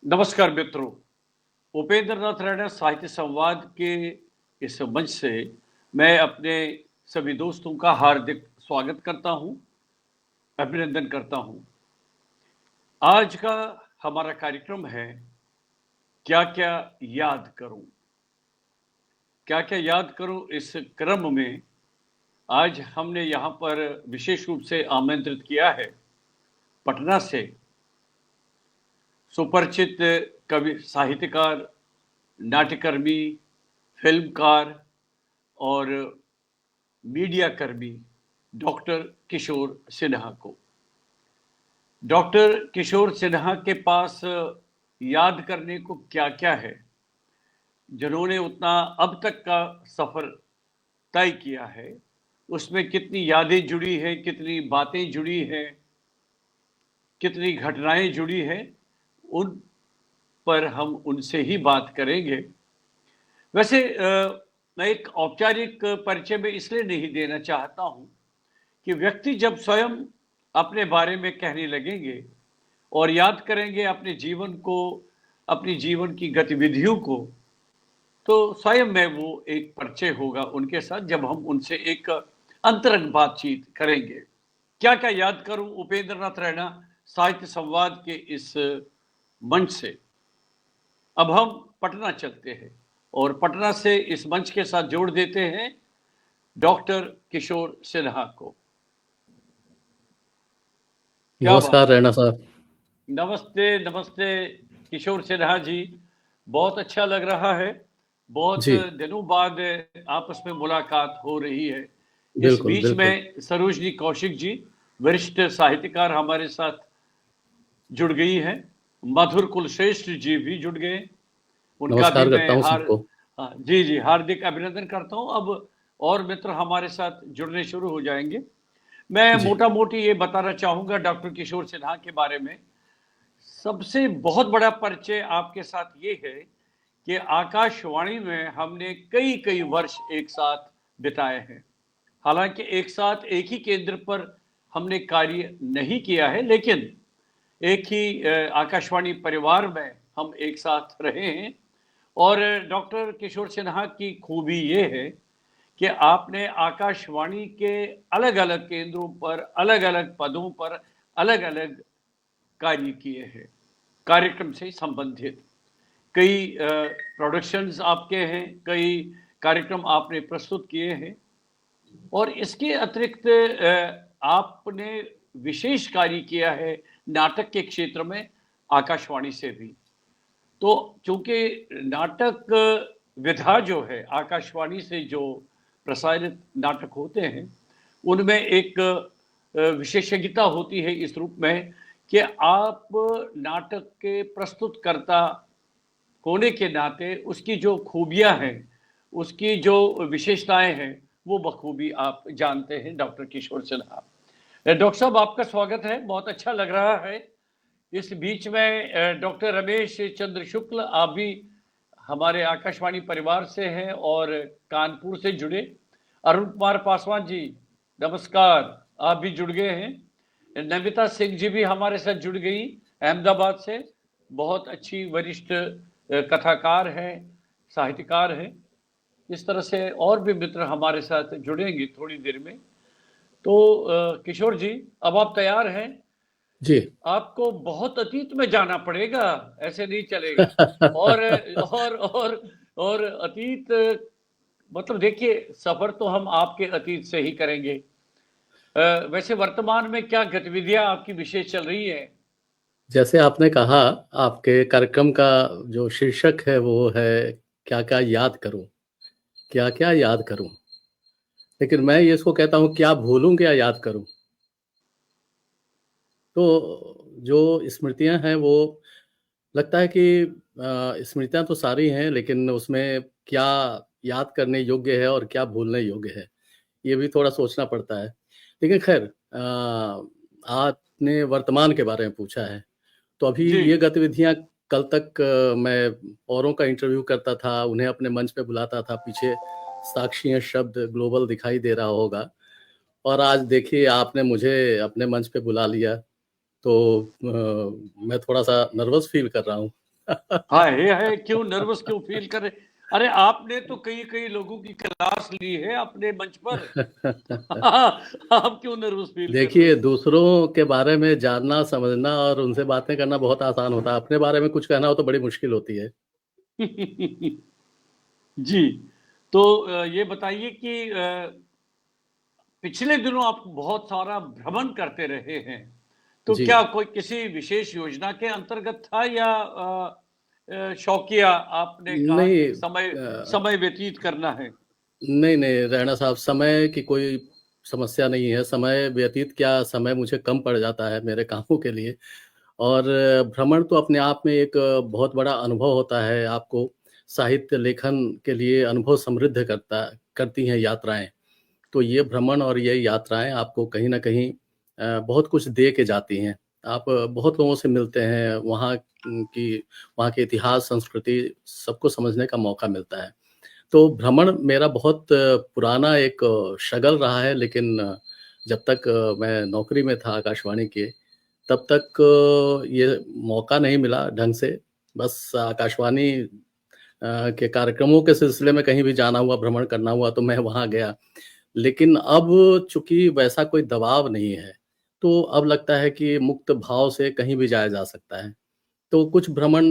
नमस्कार मित्रों, उपेंद्र नाथ रैना साहित्य संवाद के इस मंच से मैं अपने सभी दोस्तों का हार्दिक स्वागत करता हूं, अभिनंदन करता हूं। आज का हमारा कार्यक्रम है क्या-क्या याद करूं। क्या-क्या याद करूं इस क्रम में आज हमने यहाँ पर विशेष रूप से आमंत्रित किया है पटना से सुपरिचित कवि साहित्यकार, नाट्यकर्मी, फिल्मकार और मीडिया कर्मी डॉक्टर किशोर सिन्हा को। डॉक्टर किशोर सिन्हा के पास याद करने को क्या-क्या है, जिन्होंने उतना अब तक का सफ़र तय किया है, उसमें कितनी यादें जुड़ी हैं, कितनी बातें जुड़ी हैं, कितनी घटनाएँ जुड़ी हैं, उन पर हम उनसे ही बात करेंगे। वैसे मैं एक औपचारिक परिचय में इसलिए नहीं देना चाहता हूँ कि व्यक्ति जब स्वयं अपने बारे में कहने लगेंगे और याद करेंगे अपने जीवन को, अपनी जीवन की गतिविधियों को, तो स्वयं में वो एक परिचय होगा उनके साथ जब हम उनसे एक अंतरंग बातचीत करेंगे। क्या-क्या याद करूँ उपेंद्र नाथ रैना साहित्य संवाद के इस मंच से। अब हम पटना चलते हैं और पटना से इस मंच के साथ जोड़ देते हैं डॉक्टर किशोर सिन्हा को। क्या बात नमस्कार है। रैना साहब। नमस्ते, नमस्ते किशोर सिन्हा जी। बहुत अच्छा लग रहा है। बहुत जी, दिनों बाद आपस में मुलाकात हो रही है। इस बिल्कुल, बीच बिल्कुल। में सरोजनी कौशिक जी, वरिष्ठ साहित्यकार हमारे साथ जुड़ गई हैं। मधुर कुलश्रेष्ठ जी भी जुड़ गए। उनका भी नमस्कार मैं करता हूँ सबको। जी, जी, हार्दिक अभिनंदन करता हूँ। अब और मित्र हमारे साथ जुड़ने शुरू हो जाएँगे। मैं जी, मोटा-मोटी ये बताना चाहूँगा डॉक्टर किशोर सिन्हा के बारे में। सबसे बहुत बड़ा परिचय आपके साथ ये है कि आकाशवाणी में हमने कई-कई वर्ष एक साथ बिताए हैं। हालाँकि एक साथ एक ही केंद्र पर हमने कार्य नहीं किया है, लेकिन एक ही आकाशवाणी परिवार में हम एक साथ रहे हैं। और डॉक्टर किशोर सिन्हा की खूबी ये है कि आपने आकाशवाणी के अलग-अलग केंद्रों पर, अलग-अलग पदों पर, अलग-अलग कार्य किए हैं, कार्यक्रम से संबंधित। कई प्रोडक्शंस आपके हैं, कई कार्यक्रम आपने प्रस्तुत किए हैं और इसके अतिरिक्त आपने विशेष कार्य किया है नाटक के क्षेत्र में आकाशवाणी से भी। तो चूँकि नाटक विधा जो है, आकाशवाणी से जो प्रसारित नाटक होते हैं, उनमें एक विशेषज्ञता होती है इस रूप में कि आप नाटक के प्रस्तुतकर्ता होने के नाते उसकी जो खूबियाँ हैं, उसकी जो विशेषताएँ हैं, वो बखूबी आप जानते हैं डॉक्टर किशोर सिन्हा। डॉक्टर साहब आपका स्वागत है, बहुत अच्छा लग रहा है। इस बीच में डॉक्टर रमेश चंद्र शुक्ल आप भी हमारे आकाशवाणी परिवार से हैं और कानपुर से जुड़े। अरुण कुमार पासवान जी, नमस्कार, आप भी जुड़ गए हैं। नमिता सिंह जी भी हमारे साथ जुड़ गई अहमदाबाद से। बहुत अच्छी वरिष्ठ कथाकार हैं, साहित्यकार हैं। इस तरह से और भी मित्र हमारे साथ जुड़ेंगे थोड़ी देर में। तो किशोर जी, अब आप तैयार हैं? जी। आपको बहुत अतीत में जाना पड़ेगा, ऐसे नहीं चलेगा। और और और और अतीत मतलब देखिए, सफर तो हम आपके अतीत से ही करेंगे। वैसे वर्तमान में क्या गतिविधियां आपकी विशेष चल रही है? जैसे आपने कहा, आपके कार्यक्रम का जो शीर्षक है वो है क्या-क्या याद करूँ? क्या-क्या याद करूँ? लेकिन मैं ये इसको कहता हूँ क्या भूलूँ, क्या याद करूँ? तो जो स्मृतियाँ हैं वो लगता है कि स्मृतियाँ तो सारी हैं लेकिन उसमें क्या याद करने योग्य है और क्या भूलने योग्य है, ये भी थोड़ा सोचना पड़ता है। लेकिन ख़ैर आपने वर्तमान के बारे में पूछा है, तो अभी जी। ये गतिविधियाँ कल तक मैं औरों का इंटरव्यू करता था, उन्हें अपने मंच पे बुलाता था, पीछे साक्षी शब्द ग्लोबल दिखाई दे रहा होगा और आज देखिए आपने मुझे अपने मंच पे बुला लिया, तो मैं थोड़ा-सा नर्वस फ़ील कर रहा हूँ। हाय हाय, क्यों नर्वस क्यों फील कर रहे? अरे आपने तो कई कई लोगों की क्लास ली है अपने मंच पर। आप क्यों नर्वस फील कर रहे देखिए, दूसरों के बारे में जानना, समझना और उनसे बातें करना बहुत आसान होता है। अपने बारे में कुछ कहना हो तो बड़ी मुश्किल होती है। हो? जी, तो ये बताइए कि पिछले दिनों आप बहुत सारा भ्रमण करते रहे हैं, तो जी। क्या कोई किसी विशेष योजना के अंतर्गत था या शौकिया आपने कहा नहीं कि समय समय व्यतीत करना है? नहीं, राणा साहब, समय की कोई समस्या नहीं है। समय व्यतीत क्या, समय मुझे कम पड़ जाता है मेरे कामों के लिए। और भ्रमण तो अपने आप में एक बहुत बड़ा अनुभव होता है। आपको साहित्य लेखन के लिए अनुभव समृद्ध करती हैं यात्राएँ। तो ये भ्रमण और ये यात्राएँ आपको कहीं न कहीं बहुत कुछ दे के जाती हैं। आप बहुत लोगों से मिलते हैं, वहाँ के इतिहास, संस्कृति सबको समझने का मौका मिलता है। तो भ्रमण मेरा बहुत पुराना एक शगल रहा है, लेकिन जब तक मैं नौकरी में था आकाशवाणी के, तब तक ये मौका नहीं मिला ढंग से। बस आकाशवाणी के कार्यक्रमों के सिलसिले में कहीं भी जाना हुआ, भ्रमण करना हुआ तो मैं वहाँ गया। लेकिन अब चूँकि वैसा कोई दबाव नहीं है, तो अब लगता है कि मुक्त भाव से कहीं भी जाया जा सकता है। तो कुछ भ्रमण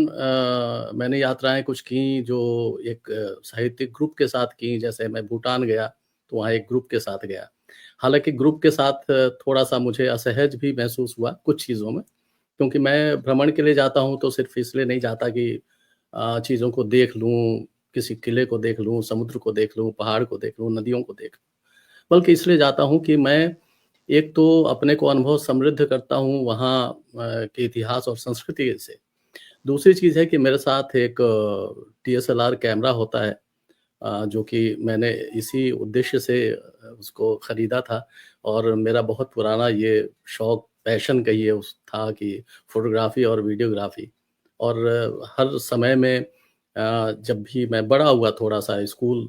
मैंने यात्राएँ कुछ की जो एक साहित्यिक ग्रुप के साथ की, जैसे मैं भूटान गया, तो वहाँ एक ग्रुप के साथ गया। हालाँकि ग्रुप के साथ थोड़ा-सा मुझे असहज भी महसूस हुआ कुछ चीज़ों में, क्योंकि मैं भ्रमण के लिए जाता हूँ तो सिर्फ़ इसलिए नहीं जाता कि चीज़ों को देख लूँ, किसी किले को देख लूँ, समुद्र को देख लूँ, पहाड़ को देख लूँ, नदियों को देख लूँ। बल्कि इसलिए जाता हूँ कि मैं एक तो अपने को अनुभव समृद्ध करता हूँ वहाँ के इतिहास और संस्कृति से। दूसरी चीज़ है कि मेरे साथ एक डीएसएलआर कैमरा होता है, जो कि मैंने इसी उद्देश्य से उसको खरीदा था। और मेरा बहुत पुराना ये शौक, पैशन कहिए उस था कि फ़ोटोग्राफ़ी और वीडियोग्राफ़ी। और हर समय में जब भी मैं बड़ा हुआ थोड़ा-सा स्कूल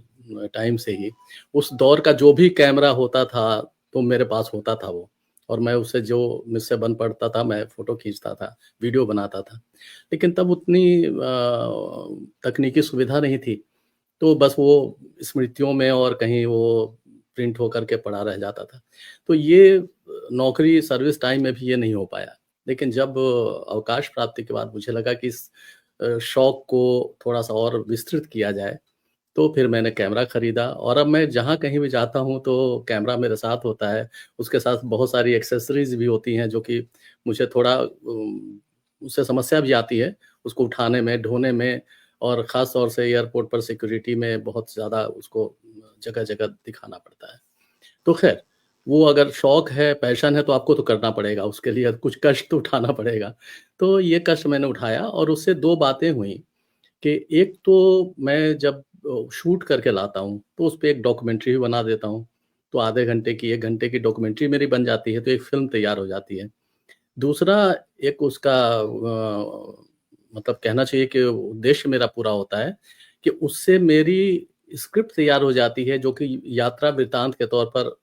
टाइम से ही, उस दौर का जो भी कैमरा होता था, तो मेरे पास होता था वो। और मैं उससे जो मुझसे बन पड़ता था, मैं फ़ोटो खींचता था, वीडियो बनाता था। लेकिन तब उतनी तकनीकी सुविधा नहीं थी, तो बस वो स्मृतियों में और कहीं वो प्रिंट होकर के पड़ा रह जाता था। तो ये नौकरी सर्विस टाइम में भी ये नहीं हो पाया। लेकिन जब अवकाश प्राप्ति के बाद मुझे लगा कि इस शौक को थोड़ा-सा और विस्तृत किया जाए, तो फिर मैंने कैमरा खरीदा और अब मैं जहाँ कहीं भी जाता हूँ तो कैमरा मेरे साथ होता है। उसके साथ बहुत सारी एक्सेसरीज़ भी होती हैं जो कि मुझे थोड़ा उससे समस्या भी आती है, उसको उठाने में, ढोने में और ख़ास तौर से एयरपोर्ट पर सिक्योरिटी में बहुत ज़्यादा उसको जगह-जगह दिखाना पड़ता है। तो ख़ैर, वो अगर शौक है, पैशन है तो आपको तो करना पड़ेगा, उसके लिए कुछ कष्ट तो उठाना पड़ेगा। तो ये कष्ट मैंने उठाया और उससे 2 बातें हुई कि एक तो मैं जब शूट करके लाता हूँ, तो उसपे एक डॉक्यूमेंट्री भी बना देता हूँ। तो आधे घंटे की, 1 घंटे की डॉक्यूमेंट्री मेरी बन जाती है, तो एक फ़िल्म तैयार हो जाती है। दूसरा एक उसका मतलब कहना चाहिए कि उद्देश्य मेरा पूरा होता है कि उससे मेरी स्क्रिप्ट तैयार हो जाती है, जो कि यात्रा वृत्तांत के तौर पर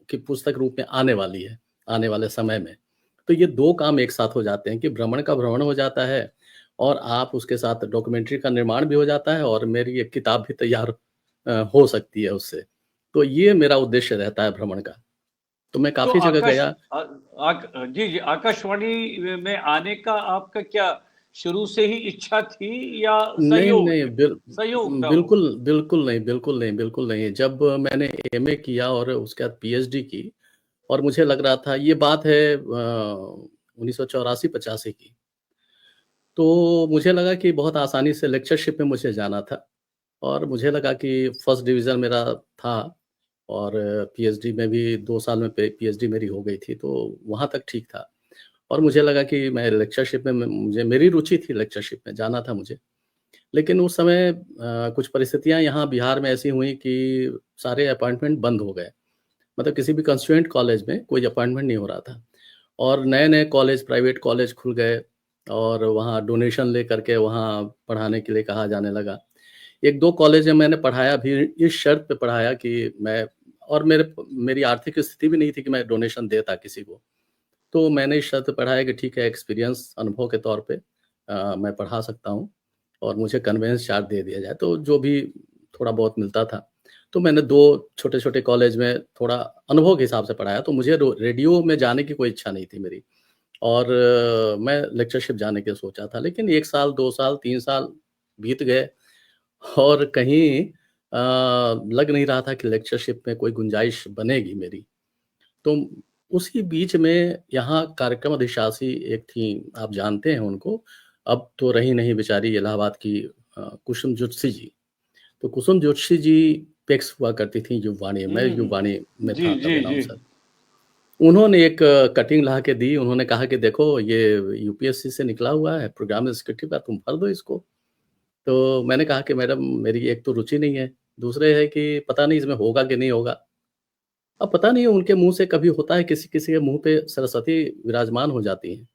की पुस्तक रूप में आने वाली है, आने वाले समय में। तो ये 2 काम एक साथ हो जाते हैं कि भ्रमण का भ्रमण हो जाता है और आप उसके साथ डॉक्यूमेंट्री का निर्माण भी हो जाता है और मेरी एक किताब भी तैयार हो सकती है उससे। तो ये मेरा उद्देश्य रहता है भ्रमण का। तो मैं तो काफ़ी जगह गया। जी जी, आकाशवाणी में आने का आपका क्या शुरू से ही इच्छा थी या नहीं, नहीं, संयोग था वो? बिल्कुल नहीं, बिल्कुल नहीं। जब मैंने एमए किया और उसके बाद पीएचडी की और मुझे लग रहा था ये बात है 1984-85 की। तो मुझे लगा कि बहुत आसानी से लेक्चरशिप में मुझे जाना था और मुझे लगा कि फर्स्ट डिवीज़न मेरा था और पीएचडी में भी 2 साल में पे पीएचडी मेरी हो गई थी, तो वहाँ तक ठीक था। और मुझे लगा कि मैं लेक्चरशिप में मुझे मेरी रुचि थी लेक्चरशिप में, जाना था मुझे। लेकिन उस समय कुछ परिस्थितियाँ यहाँ बिहार में ऐसी हुई कि सारे अपॉइंटमेंट बंद हो गए। मतलब किसी भी कंस्टिट्यूएंट कॉलेज में कोई अपॉइंटमेंट नहीं हो रहा था और नए-नए कॉलेज, प्राइवेट कॉलेज खुल गए और वहाँ डोनेशन लेकर के वहाँ पढ़ाने के लिए कहा जाने लगा। 1-2 कॉलेज में मैंने पढ़ाया भी, इस शर्त पे पढ़ाया कि मैं और मेरी आर्थिक स्थिति भी नहीं थी कि मैं डोनेशन देता किसी को। तो मैंने इस शर्त पे पढ़ाया कि ठीक है, एक्सपीरियंस अनुभव के तौर पे मैं पढ़ा सकता हूँ और मुझे कन्वेंस चार्ज दे दिया जाए, तो जो भी थोड़ा बहुत मिलता था, तो मैंने 2 छोटे-छोटे कॉलेज में थोड़ा अनुभव के हिसाब से पढ़ाया, तो मुझे रेडियो में जाने की कोई इच्छा नहीं थी मेरी। और मैं लेक्चरशिप जाने की सोचा था, लेकिन 1 साल, 2 साल, 3 साल बीत गए और कहीं लग नहीं रहा था कि लेक्चरशिप में कोई गुंजाइश बनेगी मेरी। तो उसी बीच में यहाँ कार्यक्रम अधिशासी एक थीं, आप जानते हैं उनको, अब तो रही नहीं बेचारी, इलाहाबाद की कुसुम जोशी जी। तो कुसुम जोशी जी पेक्स हुआ करती थीं युववाणी, मैं युववाणी में जी, था तब जी, जी। अनाउंसर। उन्होंने एक कटिंग ला के दी, उन्होंने कहा कि देखो ये यूपीएससी से निकला हुआ है, प्रोग्राम एग्जीक्यूटिव का, तुम भर दो इसको। तो मैंने कहा कि मैडम मेरी एक तो रुचि नहीं है, दूसरे है कि पता नहीं इसमें होगा कि नहीं होगा। अब पता नहीं उनके मुँह से कभी होता है, किसी-किसी के मुँह पे सरस्वती विराजमान हो जाती हैं।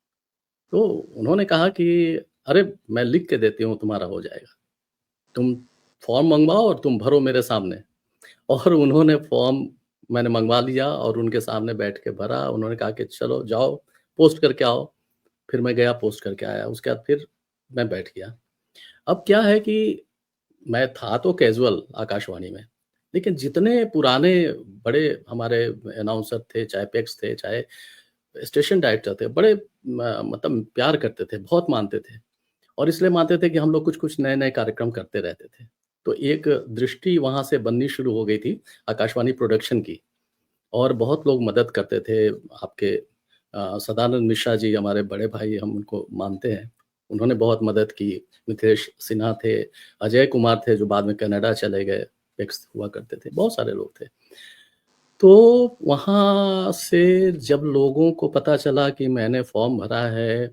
तो उन्होंने कहा कि अरे! मैं लिख के देती हूँ, तुम्हारा हो जाएगा। तुम फॉर्म मँगवाओ और तुम भरो मेरे सामने। और उन्होंने फॉर्म मैंने मँगवा लिया और उनके सामने बैठ के भरा। उन्होंने कहा कि चलो जाओ, पोस्ट करके आओ। फिर मैं गया, पोस्ट करके आया। उसके बाद फिर मैं बैठ गया। अब क्या है कि मैं था तो कैज़ुअल आकाशवाणी में, लेकिन जितने पुराने बड़े हमारे अनाउंसर थे, चाहे पेक्स थे, चाहे स्टेशन डायरेक्टर थे, बड़े मतलब प्यार करते थे, बहुत मानते थे और इसलिए मानते थे कि हम लोग कुछ-कुछ नए-नए कार्यक्रम करते रहते थे। तो एक दृष्टि वहाँ से बननी शुरू हो गई थी आकाशवाणी प्रोडक्शन की और बहुत लोग मदद करते थे। आपके सदानंद मिश्रा जी हमारे बड़े भाई, हम उनको मानते हैं। उन्होंने बहुत मदद की। मिथिलेश सिन्हा थे, अजय कुमार थे जो बाद में कनाडा चले गए, पेक्स हुआ करते थे, बहुत सारे लोग थे। तो वहाँ से जब लोगों को पता चला कि मैंने फॉर्म भरा है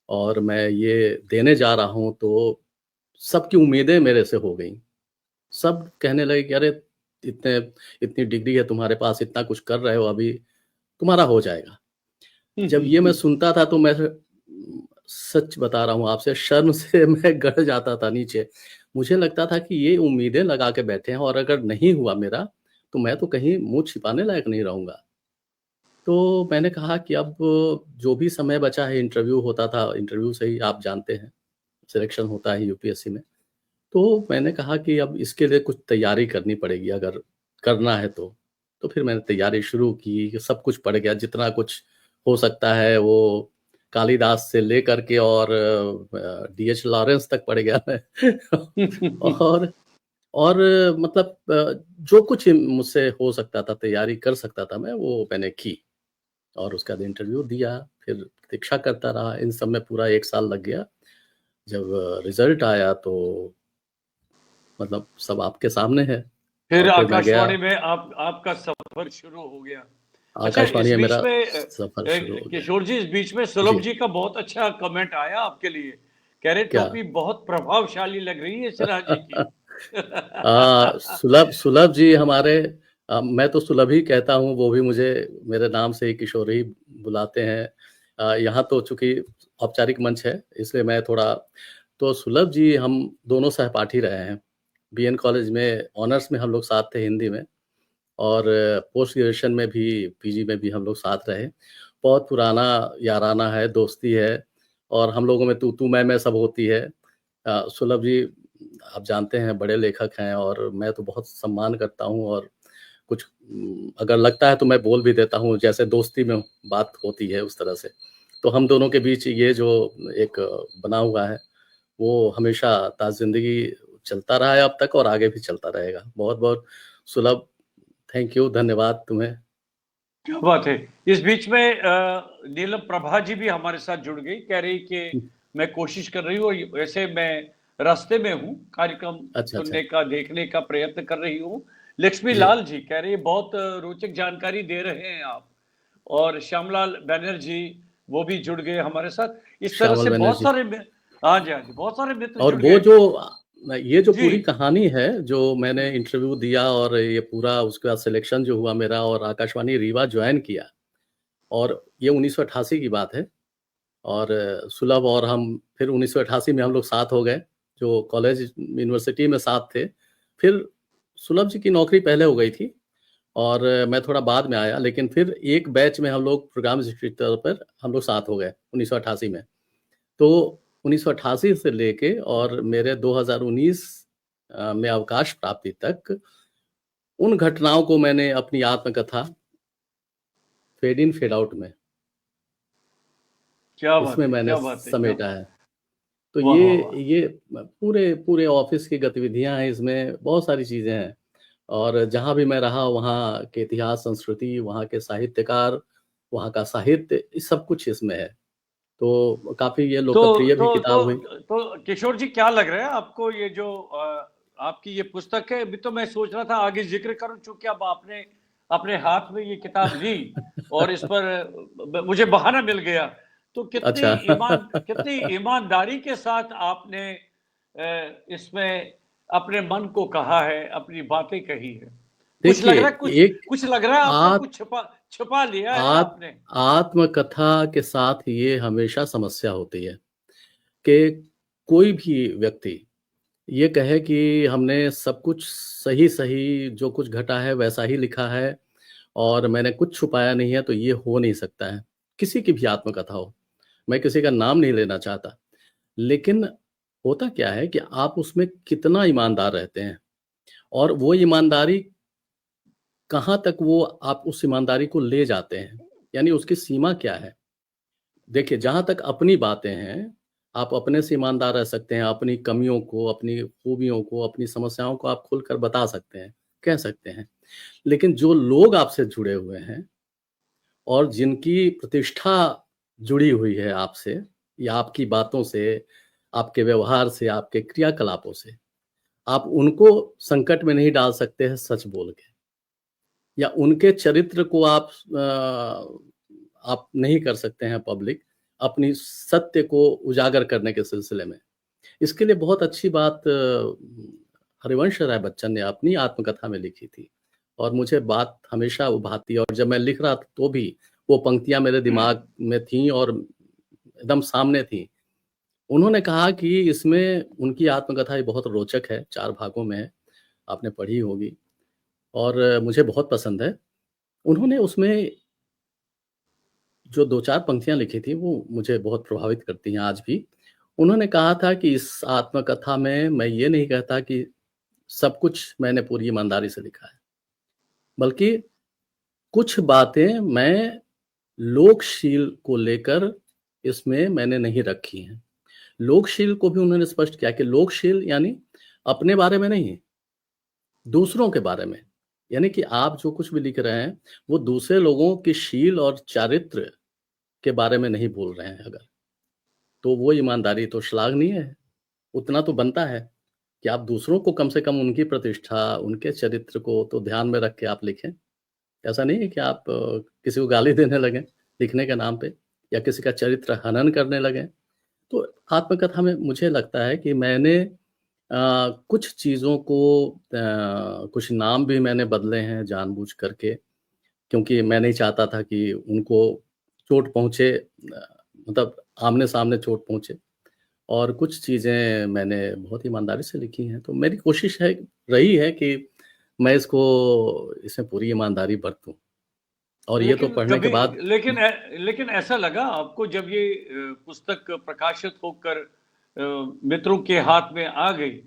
और मैं ये देने जा रहा हूँ, तो सबकी उम्मीदें मेरे से हो गईं। सब कहने लगे कि अरे! इतने इतनी डिग्री है तुम्हारे पास, इतना कुछ कर रहे हो अभी, तुम्हारा हो जाएगा। जब ये मैं सुनता था तो मैं सच बता रहा हूँ आपसे, शर्म से मैं गड़ जाता था नीचे। मुझे लगता था कि ये उम्मीदें लगा के बैठे हैं और अगर नहीं हुआ मेरा, तो मैं तो कहीं मुँह छिपाने लायक नहीं रहूँगा। तो मैंने कहा कि अब जो भी समय बचा है, इंटरव्यू होता था, इंटरव्यू से ही आप जानते हैं, सिलेक्शन होता है यूपीएससी में। तो मैंने कहा कि अब इसके लिए कुछ तैयारी करनी पड़ेगी अगर करना है तो। तो फिर मैंने तैयारी शुरू की, सब कुछ पढ़ गया, जितना कुछ हो सकता है वो कालिदास से लेकर के और डीएच लॉरेंस तक पढ़ गया मैं। और और मतलब जो कुछ मुझसे हो सकता था, तैयारी कर सकता था मैं, वो मैंने की और उसके बाद इंटरव्यू दिया, फिर प्रतीक्षा करता रहा। इन सब में पूरा 1 साल लग गया। जब रिज़ल्ट आया तो मतलब सब आपके सामने है फिर और फिर मैं गया। आकाशवाणी में आपका सफ़र शुरू हो गया। अच्छा, आकाशवाणी इस में बीच मेरा में सफ़र शुरू हो गया। किशोर जी, इस बीच में सुलभ जी, जी का बहुत अच्छा कमेंट आया आपके लिए। कह रहे क्या? टोपी बहुत प्रभावशाली लग रही है सिन्हा जी की। सुलभ सुलभ जी हमारे मैं तो सुलभ ही कहता हूँ, वो भी मुझे मेरे नाम से ही किशोर ही बुलाते हैं। यहाँ तो चूँकि औपचारिक मंच है, इसलिए मैं थोड़ा तो सुलभ जी हम दोनों सहपाठी रहे हैं। बीएन कॉलेज में ऑनर्स में हम लोग साथ थे हिंदी में और पोस्ट ग्रेजुएशन में भी, पीजी में भी हम लोग साथ रहे। बहुत पुराना याराना है, दोस्ती है और हम लोगों में तू-तू, मैं-मैं सब होती है। सुलभ जी आप जानते हैं बड़े लेखक हैं और मैं तो बहुत सम्मान करता हूँ और कुछ अगर लगता है तो मैं बोल भी देता हूँ, जैसे दोस्ती में बात होती है उस तरह से। तो हम दोनों के बीच ये जो एक बना हुआ है, वो हमेशा ताज़-ज़िंदगी चलता रहा है अब तक और आगे भी चलता रहेगा। बहुत-बहुत सुलभ, थैंक यू, धन्यवाद तुम्हें। क्या बात है! इस बीच में नीलम प्रभा जी भी हमारे साथ जुड़ गई, कह रही कि मैं कोशिश कर रही हूँ, वैसे मैं रास्ते में हूँ, कार्यक्रम अच्छा, अच्छा। सुनने का, देखने का प्रयत्न कर रही हूँ। लक्ष्मी जी, लाल जी कह रही है बहुत रोचक जानकारी दे रहे हैं आप। और श्यामलाल बैनर्जी वो भी जुड़ गए हमारे साथ। इस तरह श्यामल से बहुत बनर्जी। सारे हाँ जी, हाँ जी, बहुत सारे मित्र और जुड़ वो गए। जो ये जो जी। पूरी कहानी है, जो मैंने इंटरव्यू दिया और ये पूरा उसके बाद सिलेक्शन जो हुआ मेरा और आकाशवाणी रीवा जॉइन किया और ये 1988 की बात है और सुलभ और हम फिर 1988 में हम लोग साथ हो गए, जो कॉलेज यूनिवर्सिटी में साथ थे। फिर सुलभ जी की नौकरी पहले हो गई थी और मैं थोड़ा बाद में आया, लेकिन फिर एक बैच में हम लोग प्रोग्राम एग्जीक्यूटिव के तौर पर हम लोग साथ हो गए 1988 में। तो 1988 से लेके और मेरे 2019 में अवकाश प्राप्ति तक उन घटनाओं को मैंने अपनी आत्मकथा फेड इन फेड आउट में क्या बात इसमें है, मैंने क्या बात है, क्या समेटा बात है। है। तो वाह वाह वाह। ये पूरे पूरे ऑफिस की गतिविधियां हैं, इसमें बहुत सारी चीजें हैं। और जहां भी मैं रहा वहाँ के इतिहास, संस्कृति, वहाँ के साहित्यकार, वहाँ का साहित्य, इस सब कुछ इसमें है। तो काफी ये तो लोकप्रिय भी तो किताब तो हुई। तो किशोर जी, क्या लग रहा है आपको ये जो आपकी ये पुस्तक है? अभी तो मैं सोच रहा था आगे जिक्र करूं, चूंकि अब आपने अपने हाथ में ये किताब ली और इस पर मुझे बहाना मिल गया। तो अच्छा। कितनी ईमानदारी के साथ आपने इसमें अपने मन को कहा है, अपनी बातें कही है। कुछ लग देखिए, रहा है, एक कुछ लग रहा है आपको, आत, कुछ छुपा छुपा लिया है आत, आपने। आत्मकथा के साथ ये हमेशा समस्या होती है कि कोई भी व्यक्ति ये कहे कि हमने सब कुछ सही सही जो कुछ घटा है वैसा ही लिखा है और मैंने कुछ छुपाया नहीं है, तो ये हो नहीं सकता है। किसी की भी आत्मकथा हो, मैं किसी का नाम नहीं लेना चाहता, लेकिन होता क्या है कि आप उसमें कितना ईमानदार रहते हैं और वो ईमानदारी कहाँ तक वो आप उस ईमानदारी को ले जाते हैं, यानी उसकी सीमा क्या है। देखिए, जहाँ तक अपनी बातें हैं, आप अपने से ईमानदार रह सकते हैं, अपनी कमियों को, अपनी खूबियों को, अपनी समस्याओं को आप खुलकर बता सकते हैं, कह सकते हैं। लेकिन जो लोग आपसे जुड़े हुए हैं और जिनकी प्रतिष्ठा जुड़ी हुई है आपसे या आपकी बातों से, आपके व्यवहार से, आपके क्रियाकलापों से, आप उनको संकट में नहीं डाल सकते हैं सच बोल के, या उनके चरित्र को आप नहीं कर सकते हैं पब्लिक, अपनी सत्य को उजागर करने के सिलसिले में। इसके लिए बहुत अच्छी बात हरिवंश राय बच्चन ने अपनी आत्मकथा में लिखी थी और मुझे बात हमेशा वो भाती है और जब मैं लिख रहा था तो भी वो पंक्तियाँ मेरे दिमाग में थीं और एकदम सामने थीं। उन्होंने कहा कि इसमें उनकी आत्मकथा ये बहुत रोचक है, 4 भागों में है, आपने पढ़ी होगी और मुझे बहुत पसंद है। उन्होंने उसमें जो 2-4 पंक्तियाँ लिखी थी वो मुझे बहुत प्रभावित करती हैं आज भी। उन्होंने कहा था कि इस आत्मकथा में मैं ये नहीं कहता कि सब कुछ मैंने पूरी ईमानदारी से लिखा है, बल्कि कुछ बातें मैं लोकशील को लेकर इसमें मैंने नहीं रखी हैं। लोकशील को भी उन्होंने स्पष्ट किया कि लोकशील यानी अपने बारे में नहीं, दूसरों के बारे में। यानी कि आप जो कुछ भी लिख रहे हैं, वो दूसरे लोगों की शील और चारित्र के बारे में नहीं बोल रहे हैं अगर, तो वो ईमानदारी तो श्लाघनीय है। उतना तो बनता है कि आप दूसरों को कम से कम उनकी प्रतिष्ठा, उनके चरित्र को तो ध्यान में रख के आप लिखें। ऐसा नहीं है कि आप किसी को गाली देने लगें लिखने के नाम पे या किसी का चरित्र हनन करने लगें। तो आत्मकथा में मुझे लगता है कि मैंने कुछ चीज़ों को कुछ नाम भी मैंने बदले हैं जानबूझ करके, क्योंकि मैं नहीं चाहता था कि उनको चोट पहुँचे, मतलब आमने-सामने चोट पहुँचे और कुछ चीज़ें मैंने बहुत ईमानदारी से लिखी हैं। तो मेरी कोशिश रही है कि मैं इसमें पूरी ईमानदारी बरतूँ और ये तो लेकिन पढ़ने के कभी बाद लेकिन ऐसा लगा आपको जब ये पुस्तक प्रकाशित होकर मित्रों के हाथ में आ गई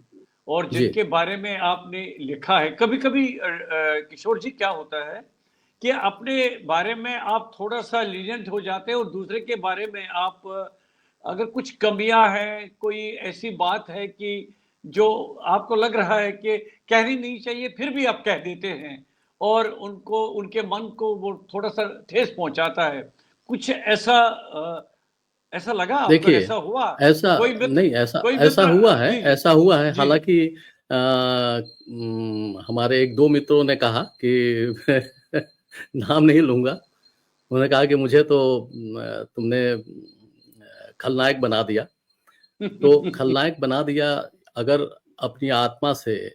और जी। जिनके बारे में आपने लिखा है, कभी कभी किशोर जी क्या होता है कि अपने बारे में आप थोड़ा सा लीजेंट हो जाते हैं और दूसरे के बारे में आप अगर कुछ कमियां हैं, कोई ऐसी बात है कि जो आपको लग रहा है कि कहनी नहीं चाहिए, फिर भी आप कह देते हैं और उनको, उनके मन को वो थोड़ा सा ठेस पहुंचाता है। कुछ ऐसा ऐसा लगा आपको? देखिए, ऐसा हुआ? ऐसा कोई मित्र, नहीं ऐसा कोई ऐसा मित्र, हुआ है जी जी ऐसा हुआ है जी। हालाँकि हमारे 1-2 मित्रों ने कहा कि नाम नहीं लूँगा। उन्होंने कहा कि मुझे तो तुमने खलनायक बना दिया। तो खलनायक बना दिया, अगर अपनी आत्मा से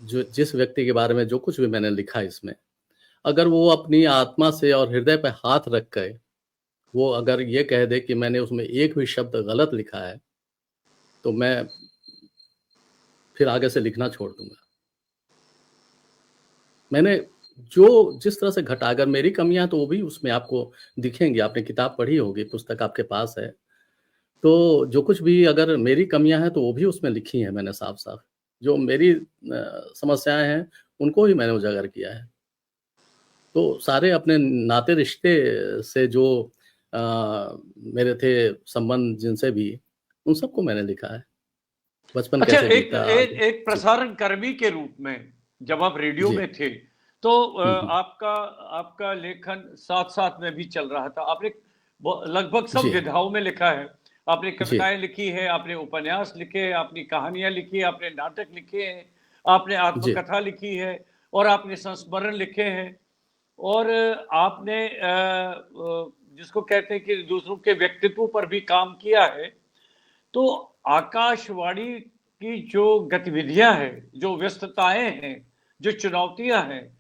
जो जिस व्यक्ति के बारे में जो कुछ भी मैंने लिखा इसमें, अगर वो अपनी आत्मा से और हृदय पे हाथ रख के वो अगर ये कह दे कि मैंने उसमें एक भी शब्द गलत लिखा है, तो मैं फिर आगे से लिखना छोड़ दूँगा। मैंने जो जिस तरह से घटा, अगर मेरी कमियाँ तो वो भी उसमें आपको दिखेंगी, आपने किताब पढ़ी होगी, पुस्तक आपके पास है। तो जो कुछ भी अगर मेरी कमियाँ हैं, तो वो भी उसमें लिखी हैं मैंने साफ-साफ। जो मेरी समस्याएँ हैं, उनको भी मैंने उजागर किया है। तो सारे अपने नाते रिश्ते से जो अ, मेरे थे संबंध जिनसे भी, उन सबको मैंने लिखा है। बचपन अच्छा, कैसे एक बीता एक आगे एक जी, प्रसारण कर्मी के रूप में जब आप रेडियो जी। में थे, तो हुँ, हुँ। आपका आपका लेखन साथ-साथ में भी चल रहा था। आपने लगभग सब जी, विधाओं में लिखा है। आपने जी, कविताएँ लिखी हैं, आपने उपन्यास लिखे हैं, आपने कहानियाँ लिखी हैं, आपने नाटक लिखे हैं, आपने जी, आत्मकथा लिखी है और आपने संस्मरण लिखे हैं और आपने जिसको कहते हैं कि दूसरों के व्यक्तित्व पर भी काम किया है। तो आकाशवाणी की जो गतिविधियां हैं, जो व्यस्तताएं हैं, जो चुनौतियां हैं,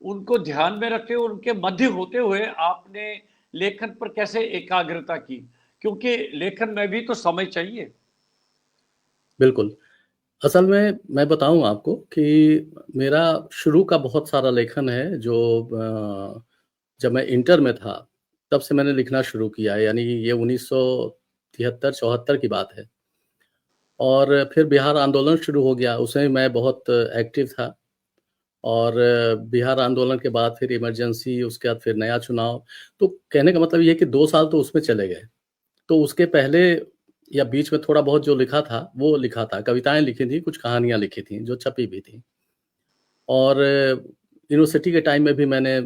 उनको ध्यान में रखते हुए उनके मध्य होते हुए आपने लेखन पर कैसे एकाग्रता की? क्योंकि लेखन में भी तो समय चाहिए। बिल्कुल। असल में मैं बताऊँ आपको कि मेरा शुरू का बहुत सारा लेखन है जो जब मैं इंटर में था, तब से मैंने लिखना शुरू किया है, यानी ये 1973-74 की बात है। और फिर बिहार आंदोलन शुरू हो गया, उसमें मैं बहुत एक्टिव था और बिहार आंदोलन के बाद फिर इमरजेंसी, उसके बाद फिर नया चुनाव। तो कहने का मतलब ये है कि 2 साल तो उसमें चले गए। तो उसके पहले या बीच में थोड़ा बहुत जो लिखा था, वो लिखा था। कविताएँ लिखी थी, कुछ कहानियाँ लिखी थी, जो छपी भी थी। और यूनिवर्सिटी के टाइम में भी मैंने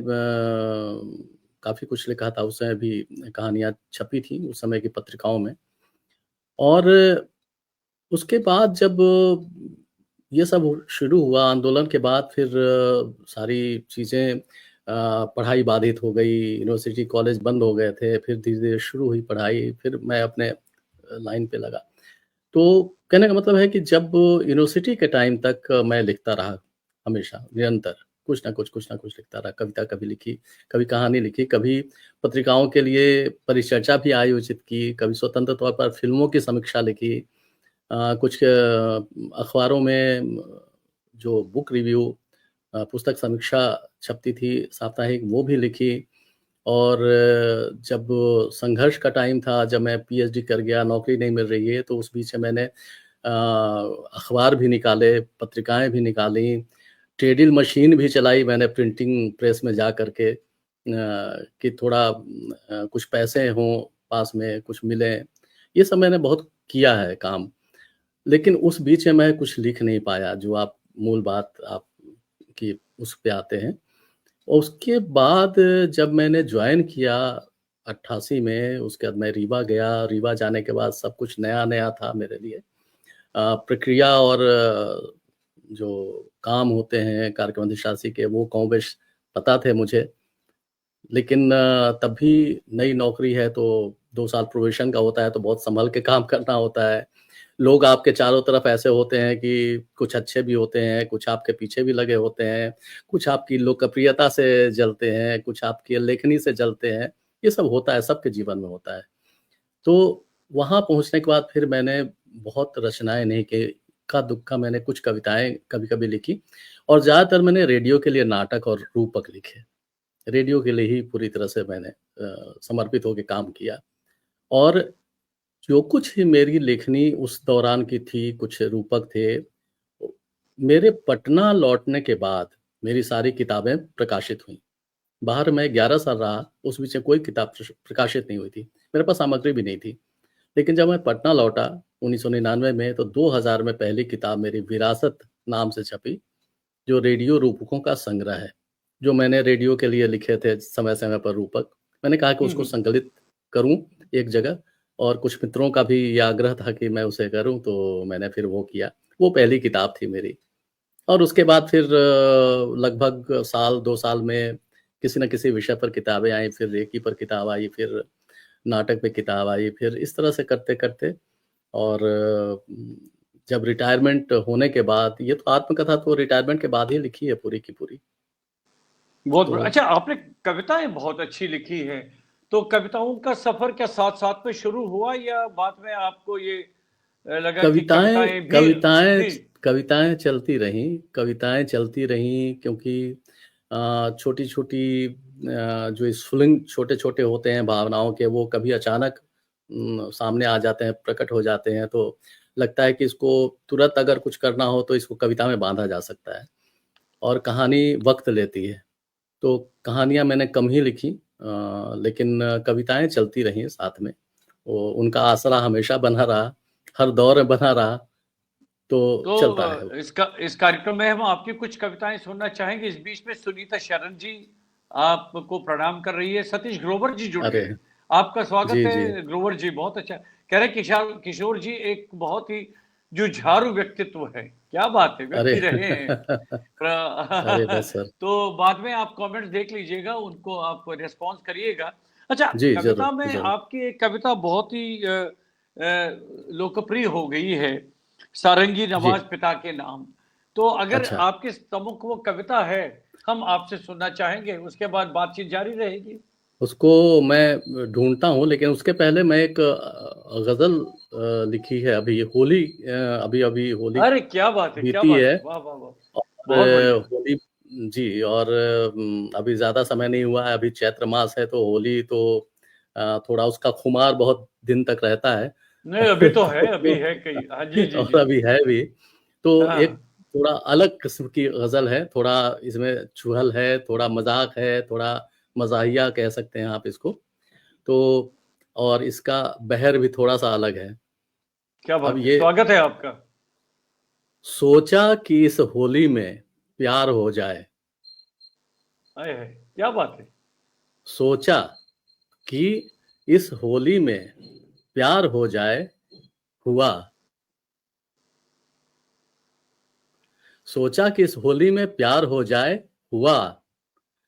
काफ़ी कुछ लिखा था, उस समय भी कहानियाँ छपी थी, उस समय की पत्रिकाओं में। और उसके बाद जब ये सब शुरू हुआ आंदोलन के बाद फिर सारी चीज़ें पढ़ाई बाधित हो गई, यूनिवर्सिटी कॉलेज बंद हो गए थे, फिर धीरे-धीरे शुरू हुई पढ़ाई, फिर मैं अपने लाइन पे लगा। तो कहने का मतलब है कि जब यूनिवर्सिटी के टाइम तक मैं लिखता रहा हमेशा, निरंतर, कुछ ना कुछ लिखता रहा। कविता कभी लिखी, कभी कहानी लिखी, कभी पत्रिकाओं के लिए परिचर्चा भी आयोजित की, कभी स्वतंत्र तौर पर फ़िल्मों की समीक्षा लिखी। कुछ अखबारों में जो बुक रिव्यू पुस्तक समीक्षा छपती थी साप्ताहिक, वो भी लिखी। और जब संघर्ष का टाइम था, जब मैं पीएचडी कर गया, नौकरी नहीं मिल रही है, तो उस बीच में मैंने अखबार भी निकाले, पत्रिकाएँ भी निकाली, ट्रेडल मशीन भी चलाई मैंने प्रिंटिंग प्रेस में जा कर के कि थोड़ा कुछ पैसे हों पास में, कुछ मिलें। ये सब मैंने बहुत किया है काम। लेकिन उस बीच में मैं कुछ लिख नहीं पाया, जो आप मूल बात आप की उस पे आते हैं। और उसके बाद जब मैंने जॉइन किया 88 में, उसके बाद मैं रीवा गया, रीवा जाने के बाद सब कुछ नया-नया था मेरे लिए। प्रक्रिया और जो काम होते हैं कार्यक्रम अधिशासी के, वो कमोबेश पता थे मुझे। लेकिन तब भी नई नौकरी है, तो 2 साल प्रोबेशन का होता है, तो बहुत सँभल के काम करना होता है। लोग आपके चारों तरफ ऐसे होते हैं कि कुछ अच्छे भी होते हैं, कुछ आपके पीछे भी लगे होते हैं, कुछ आपकी लोकप्रियता से जलते हैं, कुछ आपकी लेखनी से जलते हैं। ये सब होता है, सबके जीवन में होता है। तो वहाँ पहुँचने के बाद फिर मैंने बहुत रचनाएँ नहीं की, इक्का-दुक्का मैंने कुछ कविताएँ कभी-कभी लिखी और ज़्यादातर मैंने रेडियो के लिए नाटक और रूपक लिखे। रेडियो के लिए ही पूरी तरह से मैंने समर्पित होके काम किया और जो कुछ ही मेरी लेखनी उस दौरान की थी, कुछ रूपक थे। मेरे पटना लौटने के बाद मेरी सारी किताबें प्रकाशित हुईं। बाहर मैं 11 साल रहा, उस बीच में कोई किताब प्रकाशित नहीं हुई थी। मेरे पास सामग्री भी नहीं थी। लेकिन जब मैं पटना लौटा 1999 में, तो 2000 में पहली किताब मेरी विरासत नाम से छपी, जो रेडियो रूपकों का संग्रह है, जो मैंने रेडियो के लिए लिखे थे समय-समय पर रूपक। मैंने कहा कि हुँ, उसको हुँ। संकलित करूँ एक जगह और कुछ मित्रों का भी ये आग्रह था कि मैं उसे करूँ, तो मैंने फिर वो किया। वो पहली किताब थी मेरी और उसके बाद फिर लगभग साल, 2 साल में किसी न किसी विषय पर किताबें आईं, फिर रेकी पर किताब आई, फिर नाटक पे किताब आई, फिर इस तरह से करते-करते और जब रिटायरमेंट होने के बाद ये तो आत्मकथा तो रिटायरमेंट के बाद ही लिखी है पूरी की पूरी। बहुत तो बड़ा अच्छा, आपने कविताएँ बहुत अच्छी लिखी हैं। तो कविताओं का सफ़र क्या साथ-साथ में शुरू हुआ या बाद में आपको ये लगा कि कविताएँ कविताएँ भी कविताएँ जी। कविताएँ चलती रहीं चलती रहीं क्योंकि छोटी-छोटी जो स्फुलिंग छोटे-छोटे होते हैं भावनाओं के, वो कभी अचानक सामने आ जाते हैं, प्रकट हो जाते हैं, तो लगता है कि इसको तुरंत अगर कुछ करना हो तो इसको कविता में बाँधा जा सकता है और कहानी वक़्त लेती है। तो कहानियाँ मैंने कम ही लिखी, लेकिन कविताएँ चलती रहीं साथ में। वो उनका आसरा हमेशा बना रहा, हर दौर में बना रहा, तो तो चलता है वो। इस कार्यक्रम में हम आपकी कुछ कविताएं सुनना चाहेंगे। इस बीच में सुनीता शरण जी आपको प्रणाम कर रही है। सतीश ग्रोवर जी जुड़ अरे! गए। आपका स्वागत जी, जी। है ग्रोवर जी, बहुत अच्छा। कह रहे किशोर जी एक बहुत ही जुझारू व्यक्तित्व है। क्या बात है, अरे! व्यक्ति रहे हैं। अरे बस सर। तो बाद में आप कमेंट्स देख लीजिएगा, उनको आप रिस्पॉन्स करिएगा। अच्छा, जी, कविता ज़रूर, में ज़रूर। आपकी एक कविता बहुत ही लोकप्रिय हो गई है, सारंगी जी, नवाज पिता के नाम। तो अगर अच्छा। आपके सम्मुख वो कविता है, हम आपसे सुनना चाहेंगे, उसके बाद बातचीत जारी रहेगी। उसको मैं ढूँढता हूँ, लेकिन उसके पहले मैं एक ग़ज़ल लिखी है अभी होली, अभी-अभी होली अरे क्या बात है, क्या बीती बात है है, वाह वाह वाह, और बहुत बढ़िया। होली जी, और अभी ज़्यादा समय नहीं हुआ है, अभी चैत्र मास है तो होली तो थोड़ा उसका खुमार बहुत दिन तक रहता है। नहीं अभी तो है, अभी तो है कई, हाँ जी जी और जी। अभी है भी। तो एक हाँ थोड़ा अलग किस्म की ग़ज़ल है, थोड़ा इसमें चुहल है, थोड़ा मज़ाक है, थोड़ा मज़ाहिया कह सकते हैं आप इसको। तो और इसका बहर भी थोड़ा-सा अलग है। क्या अब बात है, ये स्वागत है आपका। सोचा कि इस होली में प्यार हो जाए, आए है, क्या बात है। सोचा कि इस होली में प्यार हो जाए, हुआ। सोचा कि इस होली में प्यार हो जाए, हुआ।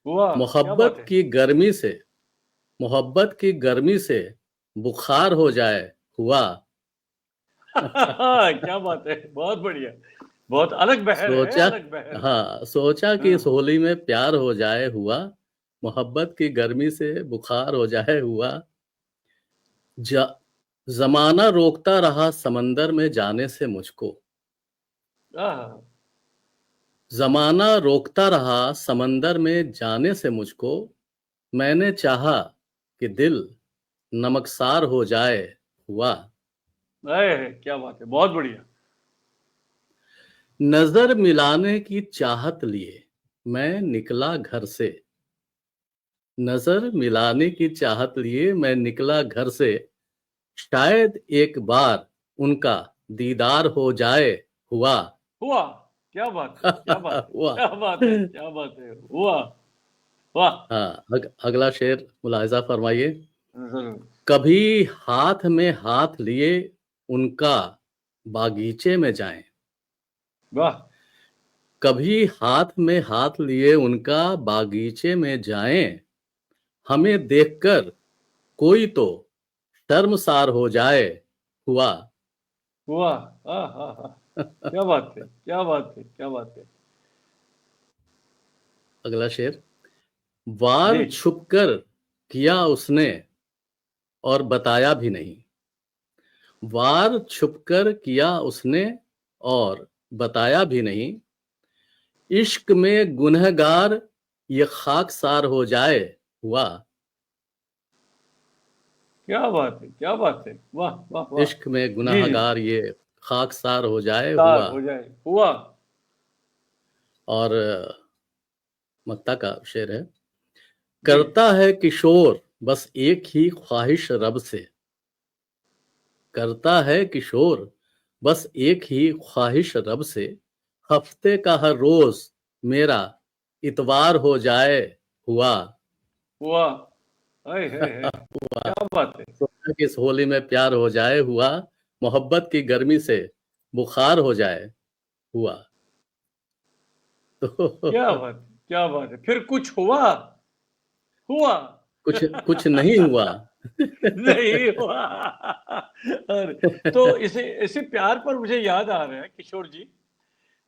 हुआ, क्या बात मोहब्बत है। की गर्मी से, मोहब्बत की गर्मी से बुखार हो जाए, हुआ। क्या बात है, बहुत बढ़िया, बहुत अलग बहर है, सोचा, अलग बहर। हाँ, सोचा कि इस हाँ होली में प्यार हो जाए, हुआ। मोहब्बत की गर्मी से बुखार हो जाए, हुआ। ज ज़माना रोकता रहा समंदर में जाने से मुझको। हाँ, ज़माना रोकता रहा समंदर में जाने से मुझको। मैंने चाहा कि दिल नमकसार हो जाए, हुआ। आए है, क्या बात है, बहुत बढ़िया। नज़र मिलाने की चाहत लिए मैं निकला घर से। नज़र मिलाने की चाहत लिए मैं निकला घर से। शायद एक बार उनका दीदार हो जाए, हुआ। हुआ, क्या बात है, क्या बात है, हुआ। क्या बात है, क्या बात है, हुआ, वाह। हाँ, अगला शेर मुलाहिज़ा फरमाइए। जरूर। कभी हाथ में हाथ लिए उनका बागीचे में जाएँ, वाह, कभी हाथ में हाथ लिए उनका बागीचे में जाएँ, हमें देखकर कोई तो शर्मसार हो जाए, हुआ। हुआ, हाँ हाँ हाँ, क्या बात है, क्या बात है, क्या बात है। अगला शेर। जी, वार छुपकर किया उसने और बताया भी नहीं। वार छुपकर किया उसने और बताया भी नहीं। इश्क में गुनहगार ये खाकसार हो जाए, हुआ। क्या बात है, क्या बात है, वाह वाह वाह। इश्क में जी जी, गुनहगार ये खाकसार हो जाए, तार हुआ। हो जाए, हुआ। और मक्ता का शेर है। जी, करता है किशोर बस एक ही ख्वाहिश रब से। करता है किशोर बस एक ही ख्वाहिश रब से। हफ्ते का हर रोज मेरा इतवार हो जाए, हुआ। हुआ, है, हुआ। क्या बात है। सोचा कि इस होली में प्यार हो जाए, हुआ। मोहब्बत की गर्मी से बुखार हो जाए, हुआ। क्या तो बात है, क्या बात है, फिर कुछ हुआ, हुआ। कुछ कुछ नहीं हुआ। नहीं हुआ। और तो इसे इसे प्यार पर मुझे याद आ रहा है किशोर जी।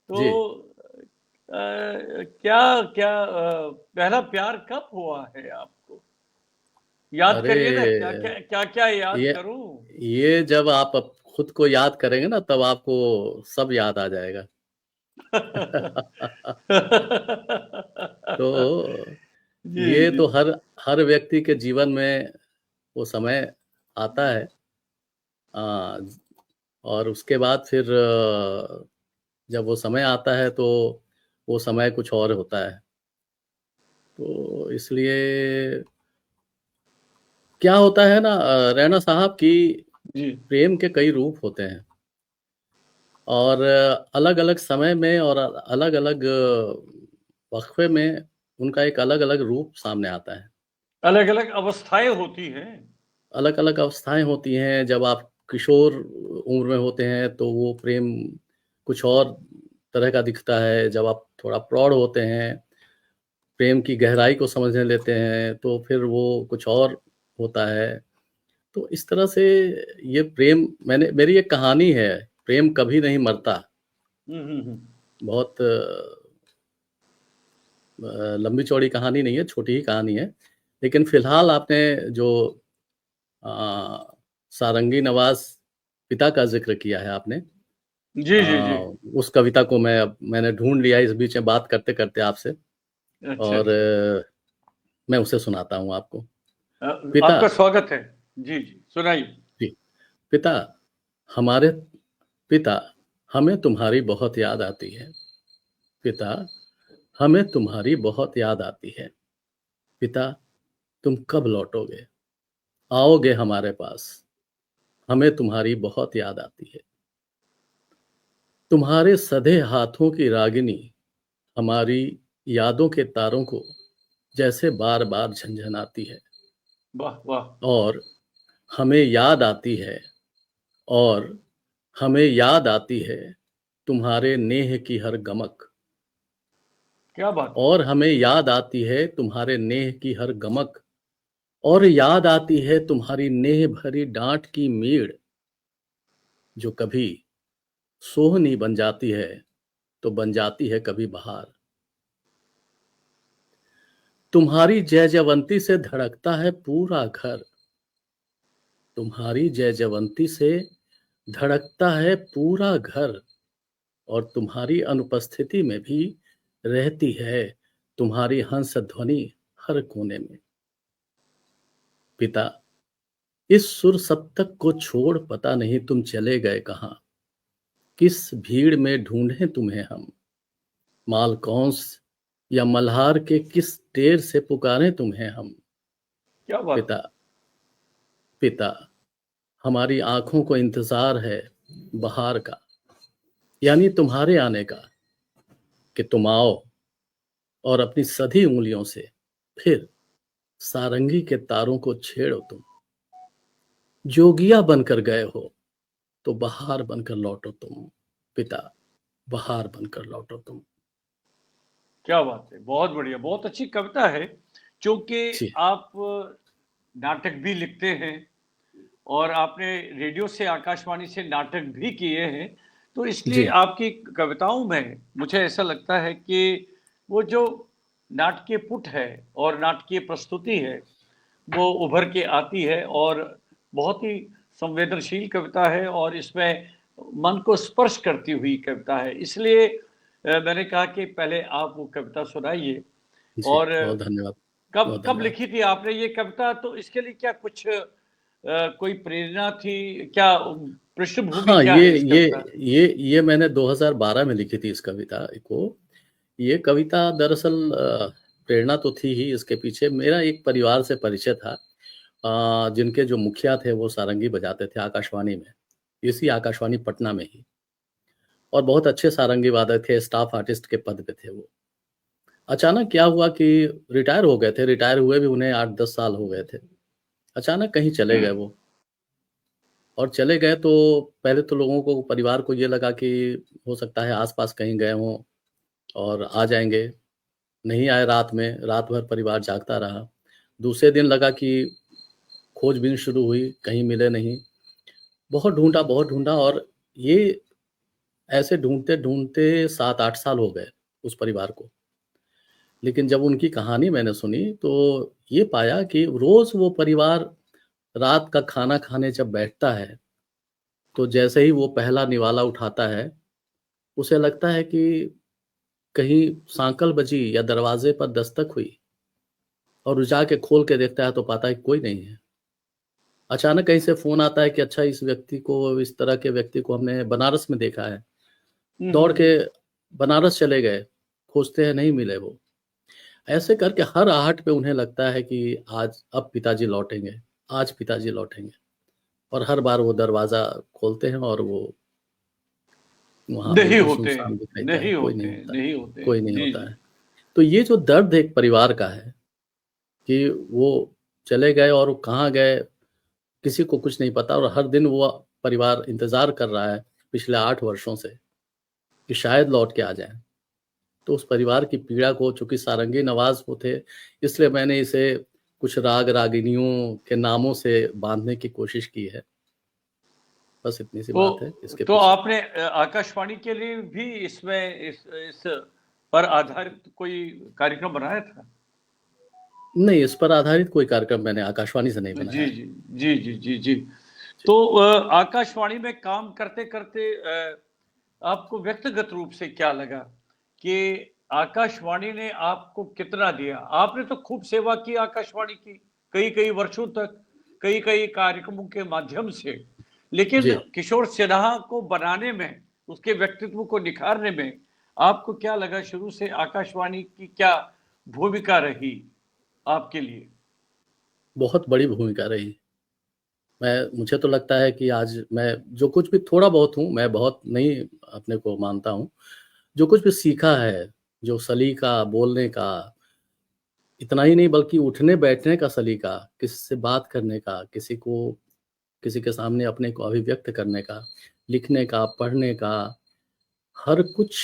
तो जी। क्या क्या पहला प्यार कब हुआ है आपको? याद अरे करिए ना, क्या क्या क्या क्या याद ये करूं? ये जब आप खुद को याद करेंगे ना तब आपको सब याद आ जाएगा। तो जी ये जी तो हर हर व्यक्ति के जीवन में वो समय आता है। और उसके बाद फिर जब वो समय आता है तो वो समय कुछ और होता है। तो इसलिए क्या होता है ना रैना साहब कि जी प्रेम के कई रूप होते हैं और अलग-अलग समय में और अलग-अलग वक़्फ़े में उनका एक अलग-अलग रूप सामने आता है। अलग अलग अवस्थाएं होती हैं। अलग-अलग अवस्थाएँ होती हैं, जब आप किशोर उम्र में होते हैं तो वो प्रेम कुछ और तरह का दिखता है, जब आप थोड़ा प्रौढ़ होते हैं, प्रेम की गहराई को समझने लेते हैं, तो फिर वो कुछ और होता है। तो इस तरह से ये प्रेम मैंने मेरी एक कहानी है, प्रेम कभी नहीं मरता। हम्म। बहुत लंबी-चौड़ी कहानी नहीं है, छोटी ही कहानी है। लेकिन फ़िलहाल आपने जो अ, सारंगी नवाज़ पिता का ज़िक्र किया है आपने जी जी जी। उस कविता को मैंने ढूँढ लिया इस बीच में बात करते-करते आपसे अच्छा और अच्छा। मैं उसे सुनाता हूँ आपको। अ, पिता आपका स्वागत है। जी जी सुनाइए। जी, पिता हमारे पिता, हमें तुम्हारी बहुत याद आती है। पिता, हमें तुम्हारी बहुत याद आती है। पिता, तुम कब लौटोगे? आओगे हमारे पास? हमें तुम्हारी बहुत याद आती है। तुम्हारे सधे हाथों की रागिनी हमारी यादों के तारों को जैसे बार-बार झनझनाती है वाह वाह। और हमें याद आती है और हमें याद आती है तुम्हारे नेह की हर गमक क्या बात है। और हमें याद आती है तुम्हारे नेह की हर गमक और याद आती है तुम्हारी नेह भरी डांट की मीड़ जो कभी सोहनी बन जाती है तो बन जाती है कभी बहार। तुम्हारी जयजयवंती से धड़कता है पूरा घर। तुम्हारी जयजयवंती से धड़कता है पूरा घर और तुम्हारी अनुपस्थिति में भी रहती है तुम्हारी हंस ध्वनि हर कोने में। पिता, इस सुर सप्तक को छोड़ पता नहीं तुम चले गए कहाँ। किस भीड़ में ढूंढें तुम्हें हम। मालकौंस या मल्हार के किस टेर से पुकारें तुम्हें हम। क्या बात पिता, पिता, हमारी आंखों को इंतजार है बहार का, यानी तुम्हारे आने का, कि तुम आओ और अपनी सधी उंगलियों से फिर सारंगी के तारों को छेड़ो तुम। जोगिया बनकर गए हो तो बहार बनकर लौटो तुम। पिता, बहार बनकर लौटो तुम। क्या बात है। बहुत बढ़िया, बहुत अच्छी कविता है। चूंकि जी आप नाटक भी लिखते हैं और आपने रेडियो से आकाशवाणी से नाटक भी किए हैं, तो इसलिए जी आपकी कविताओं में मुझे ऐसा लगता है कि वो जो नाटकीय पुट है और नाटकीय प्रस्तुति है वो उभर के आती है और बहुत ही संवेदनशील कविता है और इसमें मन को स्पर्श करती हुई कविता है। इसलिए मैंने कहा कि पहले आप वो कविता सुनाइए। जी, और बहुत धन्यवाद। कब बहुत कब धन्यवाद। लिखी थी आपने ये कविता? तो इसके लिए क्या कुछ कोई प्रेरणा थी? क्या पृष्ठभूमि हाँ, क्या है इस कविता? ये मैंने 2012 में लिखी थी इस कविता को। ये कविता दरअसल प्रेरणा तो थी ही इसके पीछे। मेरा एक परिवार से परिचय था जिनके जो मुखिया थे वो सारंगी बजाते थे आकाशवाणी में, इसी आकाशवाणी पटना में ही और बहुत अच्छे सारंगी वादक थे, स्टाफ आर्टिस्ट के पद पे थे वो। अचानक क्या हुआ कि रिटायर हो गए थे, रिटायर हुए भी उन्हें 8-10 साल हो गए थे। अचानक कहीं चले गए वो और चले गए तो पहले तो लोगों को परिवार को ये लगा कि हो सकता है आस-पास कहीं गए हों और आ जाएँगे। नहीं आए रात में, रात भर परिवार जागता रहा। दूसरे दिन लगा कि खोजबीन शुरू हुई, कहीं मिले नहीं। बहुत ढूँढा और ये ऐसे ढूँढते-ढूँढते 7-8 साल हो गए उस परिवार को। लेकिन जब उनकी कहानी मैंने सुनी तो ये पाया कि रोज़ वो परिवार रात का खाना खाने जब बैठता है, तो जैसे ही वो पहला निवाला उठाता है, उसे लगता है कि कहीं सांकल बजी या दरवाज़े पर दस्तक हुई और वो जाके खोल के देखता है तो पाता है कि कोई नहीं है। अचानक कहीं से फ़ोन आता है कि अच्छा इस व्यक्ति को, इस तरह के व्यक्ति को हमने बनारस में देखा है। दौड़ के बनारस चले गए, खोजते हैं नहीं मिले वो। ऐसे करके हर आहट पे उन्हें लगता है कि आज अब पिताजी लौटेंगे, आज पिताजी लौटेंगे और हर बार वो दरवाज़ा खोलते हैं और वो वहाँ नहीं बिल्कुल होते, सुनसान दिखाई देता है, नहीं कोई नहीं होते, होता है, नहीं होते। कोई नहीं जी, होता जी। है। तो ये जो दर्द एक परिवार का है कि वो चले गए और वो कहाँ गए, किसी को कुछ नहीं पता और हर दिन वो परिवार इंतज़ार कर रहा है पिछले 8 वर्षों से कि शायद लौट के आ जाएँ। तो उस परिवार की पीड़ा को, चूँकि सारंगी नवाज़ वो थे, इसलिए मैंने इसे कुछ राग-रागिनियों के नामों से बाँधने की कोशिश की है। बस इतनी सी बात है तो इसके तो पीछे। आपने आकाशवाणी के लिए भी इसमें इस पर आधारित कोई कार्यक्रम बनाया था? नहीं, इस पर आधारित कोई कार्यक्रम मैंने आकाशवाणी से नहीं बनाया जी, है। जी। जी, जी, जी, जी। जी। तो आकाशवाणी में काम करते-करते आपको व्यक्तिगत रूप से क्या लगा कि आकाशवाणी ने आपको कितना दिया? आपने तो खूब सेवा की आकाशवाणी की, कई-कई वर्षों तक, कई-कई कार्यक्रमों के माध्यम से। लेकिन जी। किशोर सिन्हा को बनाने में, उसके व्यक्तित्व को निखारने में आपको क्या लगा शुरू से आकाशवाणी की क्या भूमिका रही आपके लिए? बहुत बड़ी भूमिका रही। मुझे तो लगता है कि आज मैं जो कुछ भी थोड़ा बहुत हूँ, मैं बहुत नहीं अपने को मानता हूँ। जो कुछ भी सीखा है, जो सलीका बोलने का, इतना ही नहीं बल्कि उठने-बैठने का सलीका, किसी से बात करने का, किसी के सामने अपने को अभिव्यक्त करने का, लिखने का, पढ़ने का, हर कुछ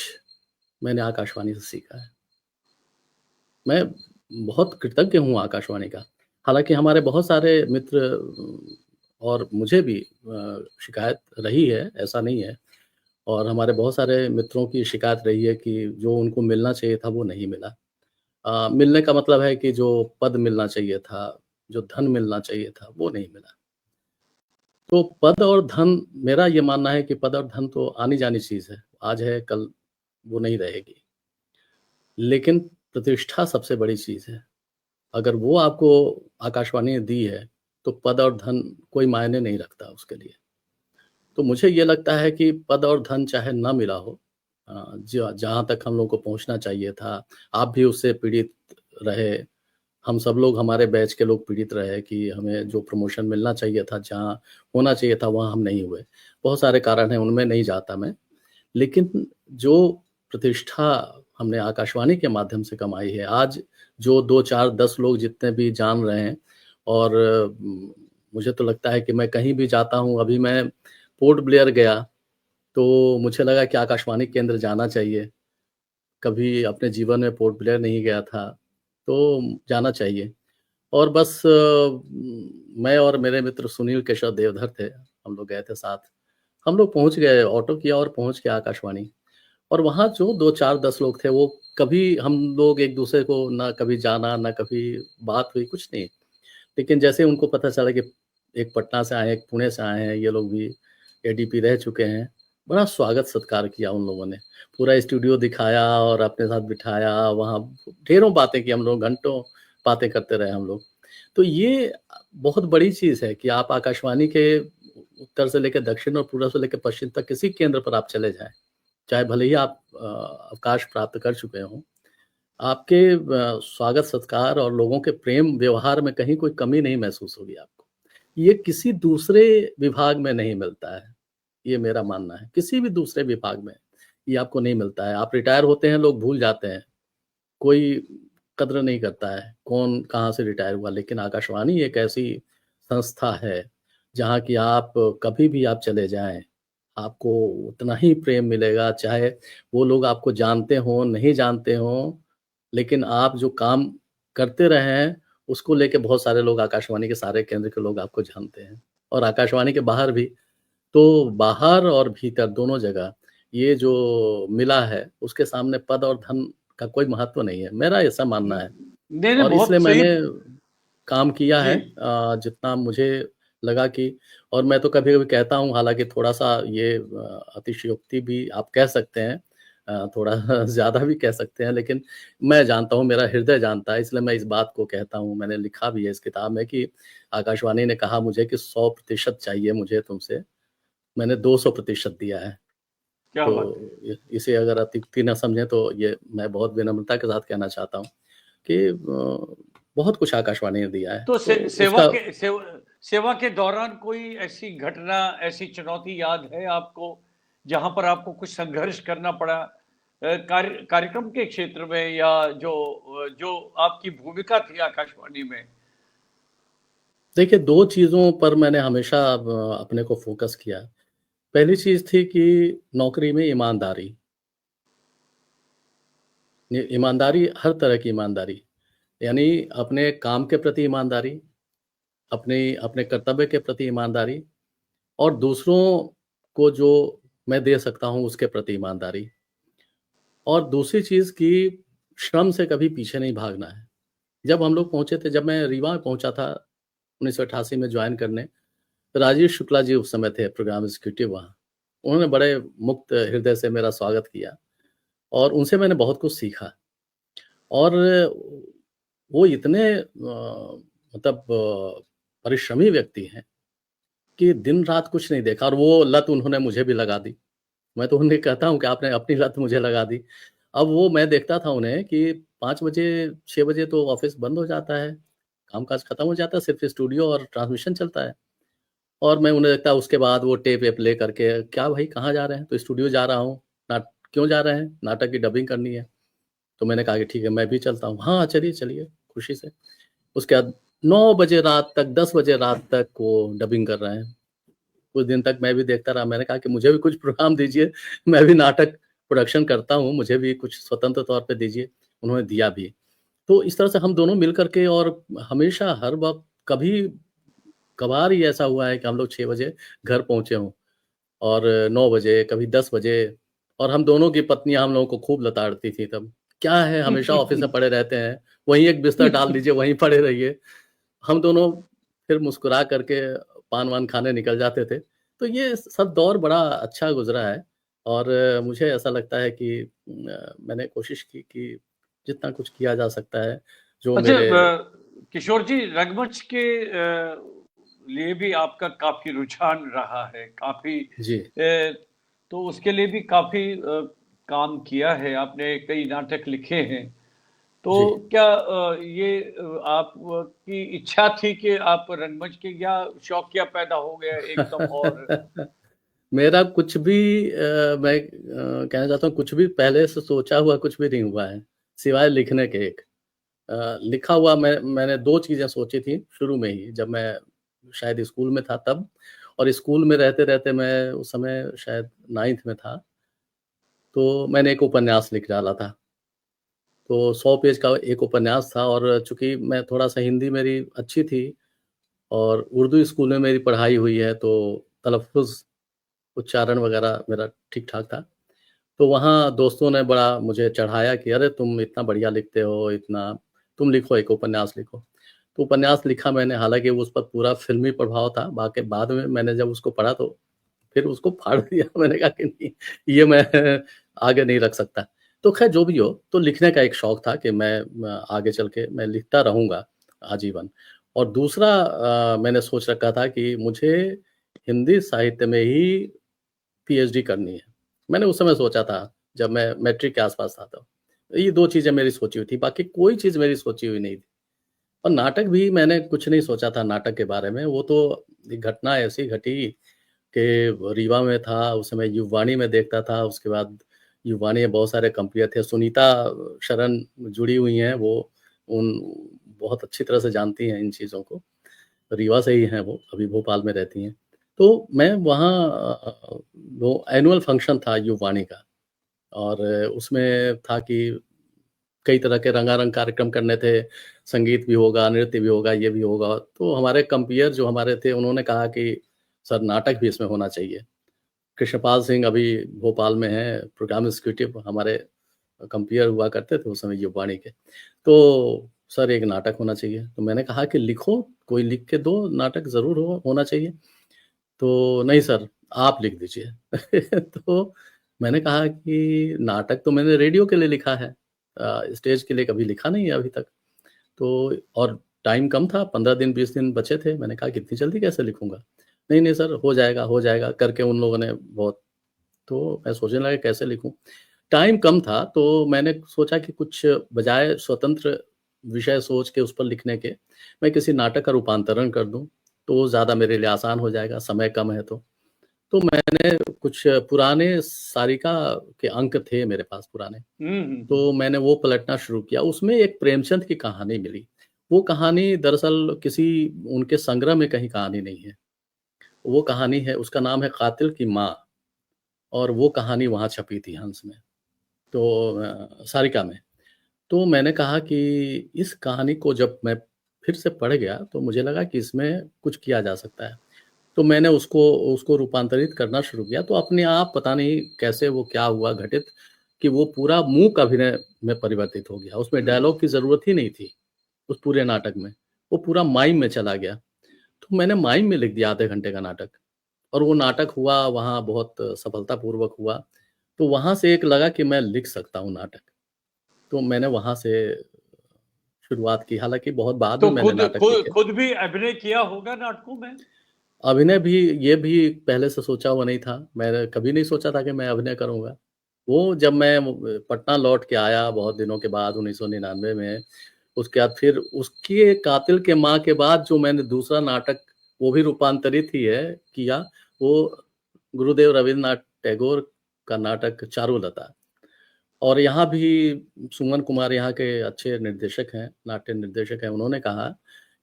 मैंने आकाशवाणी से सीखा है। मैं बहुत कृतज्ञ हूँ आकाशवाणी का। हालाँकि हमारे बहुत सारे मित्र और मुझे भी शिकायत रही है, ऐसा नहीं है और हमारे बहुत सारे मित्रों की शिकायत रही है कि जो उनको मिलना चाहिए था, वो नहीं मिला। मिलने का मतलब है कि जो पद मिलना चाहिए था, जो धन मिलना चाहिए था, वो नहीं मिला। तो पद और धन मेरा ये मानना है कि पद और धन तो आनी-जानी चीज़ है। आज है, कल वो नहीं रहेगी। लेकिन प्रतिष्ठा सबसे बड़ी चीज़ है। अगर वो आपको आकाशवाणी ने दी है, तो पद और धन कोई मायने नहीं रखता उसके लिए। तो मुझे ये लगता है कि पद और धन चाहे ना मिला हो जहाँ तक हम लोग को पहुँचना चाहिए था, आप भी उससे पीड़ित रहे, हम सब लोग हमारे बैच के लोग पीड़ित रहे कि हमें जो प्रमोशन मिलना चाहिए था, जहाँ होना चाहिए था, वहाँ हम नहीं हुए। बहुत सारे कारण हैं, उनमें नहीं जाता मैं। लेकिन जो प्रतिष्ठा हमने आकाशवाणी के माध्यम से कमाई है, आज जो 2, 4, 10 लोग जितने भी जान रहे हैं और मुझे तो लगता है कि मैं कहीं भी जाता हूँ, अभी मैं पोर्ट ब्लेयर गया, तो मुझे लगा कि आकाशवाणी केंद्र जाना चाहिए। कभी अपने जीवन में पोर्ट ब्लेयर नहीं गया था, तो जाना चाहिए। और बस मैं और मेरे मित्र सुनील केशव देवधर थे, हम लोग गए थे साथ। हम लोग पहुँच गए, ऑटो किया और पहुँच गए आकाशवाणी। और वहाँ जो 2, 4, 10 लोग थे, वो कभी हम लोग एक-दूसरे को ना कभी जाना, ना कभी बात हुई, कुछ नहीं। लेकिन जैसे उनको पता चला कि एक पटना से आए हैं, एक पुणे से आए हैं, ये लोग भी एडीपी रह चुके हैं, बड़ा स्वागत-सत्कार किया उन लोगों ने। पूरा स्टूडियो दिखाया और अपने साथ बिठाया, वहाँ ढेरों बातें की हम लोग, घंटों बातें करते रहे हम लोग। तो ये बहुत बड़ी चीज़ है कि आप आकाशवाणी के उत्तर से लेके दक्षिण और पूरब से लेके पश्चिम तक किसी केंद्र पर आप चले जाएँ। चाहे भले ही आप अवकाश प्राप्त कर चुके हों, आपके स्वागत-सत्कार और लोगों के प्रेम व्यवहार में कहीं कोई कमी नहीं महसूस होगी आपको। ये किसी दूसरे विभाग में नहीं मिलता है, ये मेरा मानना है। किसी भी दूसरे विभाग में ये आपको नहीं मिलता है। आप रिटायर होते हैं, लोग भूल जाते हैं, कोई कद्र नहीं करता है, कौन कहाँ से रिटायर हुआ। लेकिन आकाशवाणी एक ऐसी संस्था है, जहाँ की आप कभी भी आप चले जाएँ, आपको उतना ही प्रेम मिलेगा, चाहे वो लोग आपको जानते हों, नहीं जानते हों, लेकिन आप जो काम करते रहे हैं, उसको लेके बहुत सारे लोग आकाशवाणी के सारे केंद्र के लोग आपको जानते हैं और आकाशवाणी के बाहर भी। तो बाहर और भीतर दोनों जगह ये जो मिला है, उसके सामने पद और धन का कोई महत्व नहीं है, मेरा ऐसा मानना है। नहीं, नहीं, और इसलिए बहुत सही। मैंने काम किया जी। है जितना मुझे लगा कि और मैं तो कभी-कभी कहता हूँ हालाँकि थोड़ा-सा ये अतिशयोक्ति भी आप कह सकते हैं थोड़ा ज़्यादा भी कह सकते हैं, लेकिन मैं जानता हूँ, मेरा हृदय जानता है, इसलिए मैं इस बात को कहता हूँ। मैंने लिखा भी है इस किताब में कि आकाशवाणी ने कहा मुझे कि 100% चाहिए मुझे तुमसे, मैंने 200% दिया है। क्या तो बात है। इसे अगर अत्युक्ति ना समझें तो ये मैं बहुत विनम्रता के साथ कहना चाहता हूँ कि बहुत कुछ आकाशवाणी ने दिया है। तो तो सेवा उसका के सेवा के दौरान कोई ऐसी घटना, ऐसी चुनौती याद है आपको, जहां पर आपको कुछ संघर्ष करना पड़ा कार्यक्रम के क्षेत्र में, या जो आपकी भूमिका थी आकाशवाणी में? देखिए 2 चीज़ों पर मैंने हमेशा अपने को फ़ोकस किया। पहली चीज़ थी कि नौकरी में ईमानदारी। ईमानदारी, हर तरह की ईमानदारी। यानी अपने काम के प्रति ईमानदारी, अपने अपने कर्तव्य के प्रति ईमानदारी और दूसरों को जो मैं दे सकता हूँ उसके प्रति ईमानदारी। और दूसरी चीज़ कि श्रम से कभी पीछे नहीं भागना है। जब हम लोग पहुँचे थे, जब मैं रीवा पहुँचा था 1988 में जॉइन करने, तो राजीव शुक्ला जी उस समय थे प्रोग्राम एग्ज़ीक्यूटिव वहाँ। उन्होंने बड़े मुक्त हृदय से मेरा स्वागत किया और उनसे मैंने बहुत कुछ सीखा। और वो इतने मतलब परिश्रमी व्यक्ति हैं कि दिन-रात कुछ नहीं देखा और वो लत उन्होंने मुझे भी लगा दी। मैं तो उन्हें कहता हूँ कि आपने अपनी लत मुझे लगा दी। अब वो मैं देखता था उन्हें कि 5 बजे, 6 बजे तो ऑफ़िस बंद हो जाता है, काम-काज खत्म हो जाता है, सिर्फ़ स्टूडियो और ट्रांसमिशन चलता है। और मैं उन्हें देखता उसके बाद वो टेप-वेप लेकर के, "क्या भाई कहाँ जा रहे हैं?" तो स्टूडियो जा रहा हूँ। नाट "क्यों जा रहे हैं?" "नाटक की डबिंग करनी है।" तो मैंने कहा कि ठीक है, मैं भी चलता हूँ। "हाँ, चलिए, चलिए।" खुशी से। उसके बाद 9 बजे रात तक, 10 बजे रात तक वो डबिंग कर रहे हैं। कुछ दिन तक मैं भी देखता रहा, मैंने कहा कि मुझे भी कुछ प्रोग्राम दीजिए, मैं भी नाटक प्रोडक्शन करता हूँ, मुझे भी कुछ स्वतंत्र तौर पे दीजिए। उन्होंने दिया भी। तो इस तरह से हम दोनों मिल कर के और हमेशा हर वक़्त कभी कभार ही ऐसा हुआ है कि हम लोग 6 बजे घर पहुँचे हों और 9 बजे, कभी 10 बजे और हम दोनों की पत्नियाँ हम लोगों को खूब लताड़ती थी तब। क्या है हमेशा ऑफ़िस में पड़े रहते हैं, वहीं एक बिस्तर डाल दीजिए, वहीं पड़े रहिए। हम दोनों फिर मुस्कुरा करके पान-वान खाने निकल जाते थे। तो ये सब दौर बड़ा अच्छा गुज़रा है और मुझे ऐसा लगता है कि मैंने कोशिश की कि जितना कुछ किया जा सकता है, जो अच्छा, मेरे किशोर जी, रंगमंच के लिए भी आपका काफ़ी रुझान रहा है, काफ़ी जी, तो उसके लिए भी काफ़ी काम किया है, आपने कई नाटक लिखे हैं। तो जी। क्या ये आपकी इच्छा थी कि आप रंगमंच के, या शौकिया पैदा हो गया एकदम? और मेरा कुछ भी मैं कहना चाहता हूँ कुछ भी पहले से सोचा हुआ कुछ भी नहीं हुआ है, सिवाय लिखने के एक। लिखा हुआ मैंने 2 चीज़ें सोची थी शुरू में ही, जब मैं शायद स्कूल में था तब और स्कूल में रहते-रहते मैं उस समय शायद 9th में था, तो मैंने एक उपन्यास लिख डाला था। तो 100 पेज का एक उपन्यास था और चूँकि मैं थोड़ा-सा हिंदी मेरी अच्छी थी और उर्दू स्कूल में मेरी पढ़ाई हुई है, तो तलफ़्फ़ुज़, उच्चारण वगैरह मेरा ठीक-ठाक था। तो वहाँ दोस्तों ने बड़ा मुझे चढ़ाया कि अरे तुम इतना बढ़िया लिखते हो, इतना तुम लिखो एक उपन्यास लिखो। तो उपन्यास लिखा मैंने, हालाँकि उस पर पूरा फ़िल्मी प्रभाव था, बाकी बाद में मैंने जब उसको पढ़ा तो फिर उसको फाड़ दिया। मैंने कहा कि नहीं, ये मैं आगे नहीं रख सकता। तो ख़ैर जो भी हो, तो लिखने का एक शौक था कि मैं आगे चल के मैं लिखता रहूँगा आजीवन। और दूसरा मैंने सोच रखा था कि मुझे हिंदी साहित्य में ही पीएचडी करनी है। मैंने उस समय सोचा था, जब मैं मैट्रिक के आस-पास था तब। ये 2 चीज़ें मेरी सोची हुई थी, बाकी कोई चीज़ मेरी सोची हुई नहीं थी। और नाटक भी मैंने कुछ नहीं सोचा था नाटक के बारे में, वो तो एक घटना ऐसी घटी कि रीवा में था, उस समय युववाणी में देखता था, उसके बाद युववाणी में बहुत सारे कंपनियाँ थे, सुनीता शरण जुड़ी हुई हैं, वो उन बहुत अच्छी तरह से जानती हैं इन चीज़ों को। रीवा से ही हैं वो, अभी भोपाल में रहती हैं। तो मैं वहाँ वो एनुअल फंक्शन था युववाणी का और उसमें था कि कई तरह के रंगारंग कार्यक्रम करने थे, संगीत भी होगा, नृत्य भी होगा, ये भी होगा। तो हमारे कंपेयर जो हमारे थे, उन्होंने कहा कि सर नाटक भी इसमें होना चाहिए। कृष्णपाल सिंह अभी भोपाल में हैं, प्रोग्राम एग्ज़ीक्यूटिव हमारे कंपेयर हुआ करते थे उस समय युववाणी के। तो सर एक नाटक होना चाहिए। तो मैंने कहा कि लिखो, कोई लिख के दो, नाटक ज़रूर होना चाहिए। तो नहीं सर, आप लिख दीजिए। तो मैंने कहा कि नाटक तो मैंने रेडियो के लिए लिखा है, स्टेज के लिए कभी लिखा नहीं है अभी तक। तो और टाइम कम था, 15 दिन 20 दिन बचे थे। मैंने कहा कि इतनी जल्दी कैसे लिखूँगा? नहीं, नहीं सर, हो जाएगा करके उन लोगों ने बहुत, तो मैं सोचने लगा कैसे लिखूँ? टाइम कम था, तो मैंने सोचा कि कुछ बजाय स्वतंत्र विषय सोच के उस पर लिखने के, मैं किसी नाटक का रूपांतरण कर दूँ, तो ज़्यादा मेरे लिए आसान हो जाएगा, समय कम है तो। तो मैंने कुछ पुराने सारिका के अंक थे मेरे पास पुराने, तो मैंने वो पलटना शुरू किया। उसमें एक प्रेमचंद की कहानी मिली। वो कहानी दरअसल किसी उनके संग्रह में कहीं कहानी नहीं है। वो कहानी है, उसका नाम है कातिल की माँ, और वो कहानी वहाँ छपी थी हंस में, तो सारिका में। तो मैंने कहा कि इस कहानी को जब मैं फिर से पढ़ गया, तो मुझे लगा कि इसमें कुछ किया जा सकता है। तो मैंने उसको उसको रूपांतरित करना शुरू किया, तो अपने आप पता नहीं कैसे वो क्या हुआ घटित कि वो पूरा मूक अभिनय में परिवर्तित हो गया। उसमें डायलॉग की ज़रूरत ही नहीं थी, उस पूरे नाटक में। वो पूरा माइम में चला गया। तो मैंने माइम में लिख दिया आधे घंटे का नाटक, और वो नाटक हुआ वहाँ बहुत सफलतापूर्वक हुआ। तो वहाँ से एक लगा कि मैं लिख सकता हूँ नाटक। तो मैंने वहाँ से शुरुआत की, हालाँकि बहुत बाद में तो मैंने खुद नाटक खुद लिखे। खुद भी अभिनय किया होगा नाटकों में? अभिनय भी, ये भी पहले से सोचा हुआ नहीं था। मैंने कभी नहीं सोचा था कि मैं अभिनय करूँगा। वो जब मैं पटना लौट के आया बहुत दिनों के बाद 1999 में, उसके बाद फिर उसके कातिल के माँ के बाद जो मैंने दूसरा नाटक, वो भी रूपांतरित ही है, किया, वो गुरुदेव रवींद्रनाथ टैगोर का नाटक चारुलता। और यहाँ भी सुमन कुमार यहाँ के अच्छे निर्देशक हैं, नाट्य निर्देशक हैं, उन्होंने कहा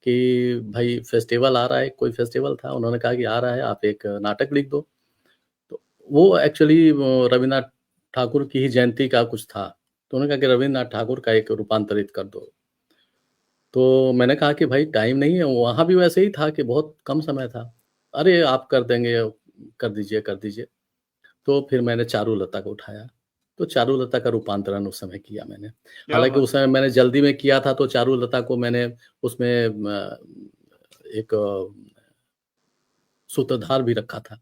कि भाई फेस्टिवल आ रहा है, कोई फेस्टिवल था, उन्होंने कहा कि आ रहा है, आप एक नाटक लिख दो। तो वो एक्चुअली रवींद्रनाथ ठाकुर की ही जयंती का कुछ था, तो उन्होंने कहा कि रवींद्रनाथ ठाकुर का एक रूपांतरित कर दो। तो मैंने कहा कि भाई टाइम नहीं है, वहाँ भी वैसे ही था कि बहुत कम समय था। अरे आप कर देंगे, कर दीजिए, कर दीजिए। तो फिर मैंने चारुलता को उठाया, तो चारुलता का रूपांतरण उस समय किया मैंने। क्या हालाँकि बात उस समय मैंने जल्दी में किया था, तो चारुलता को मैंने उसमें एक सूत्रधार भी रखा था,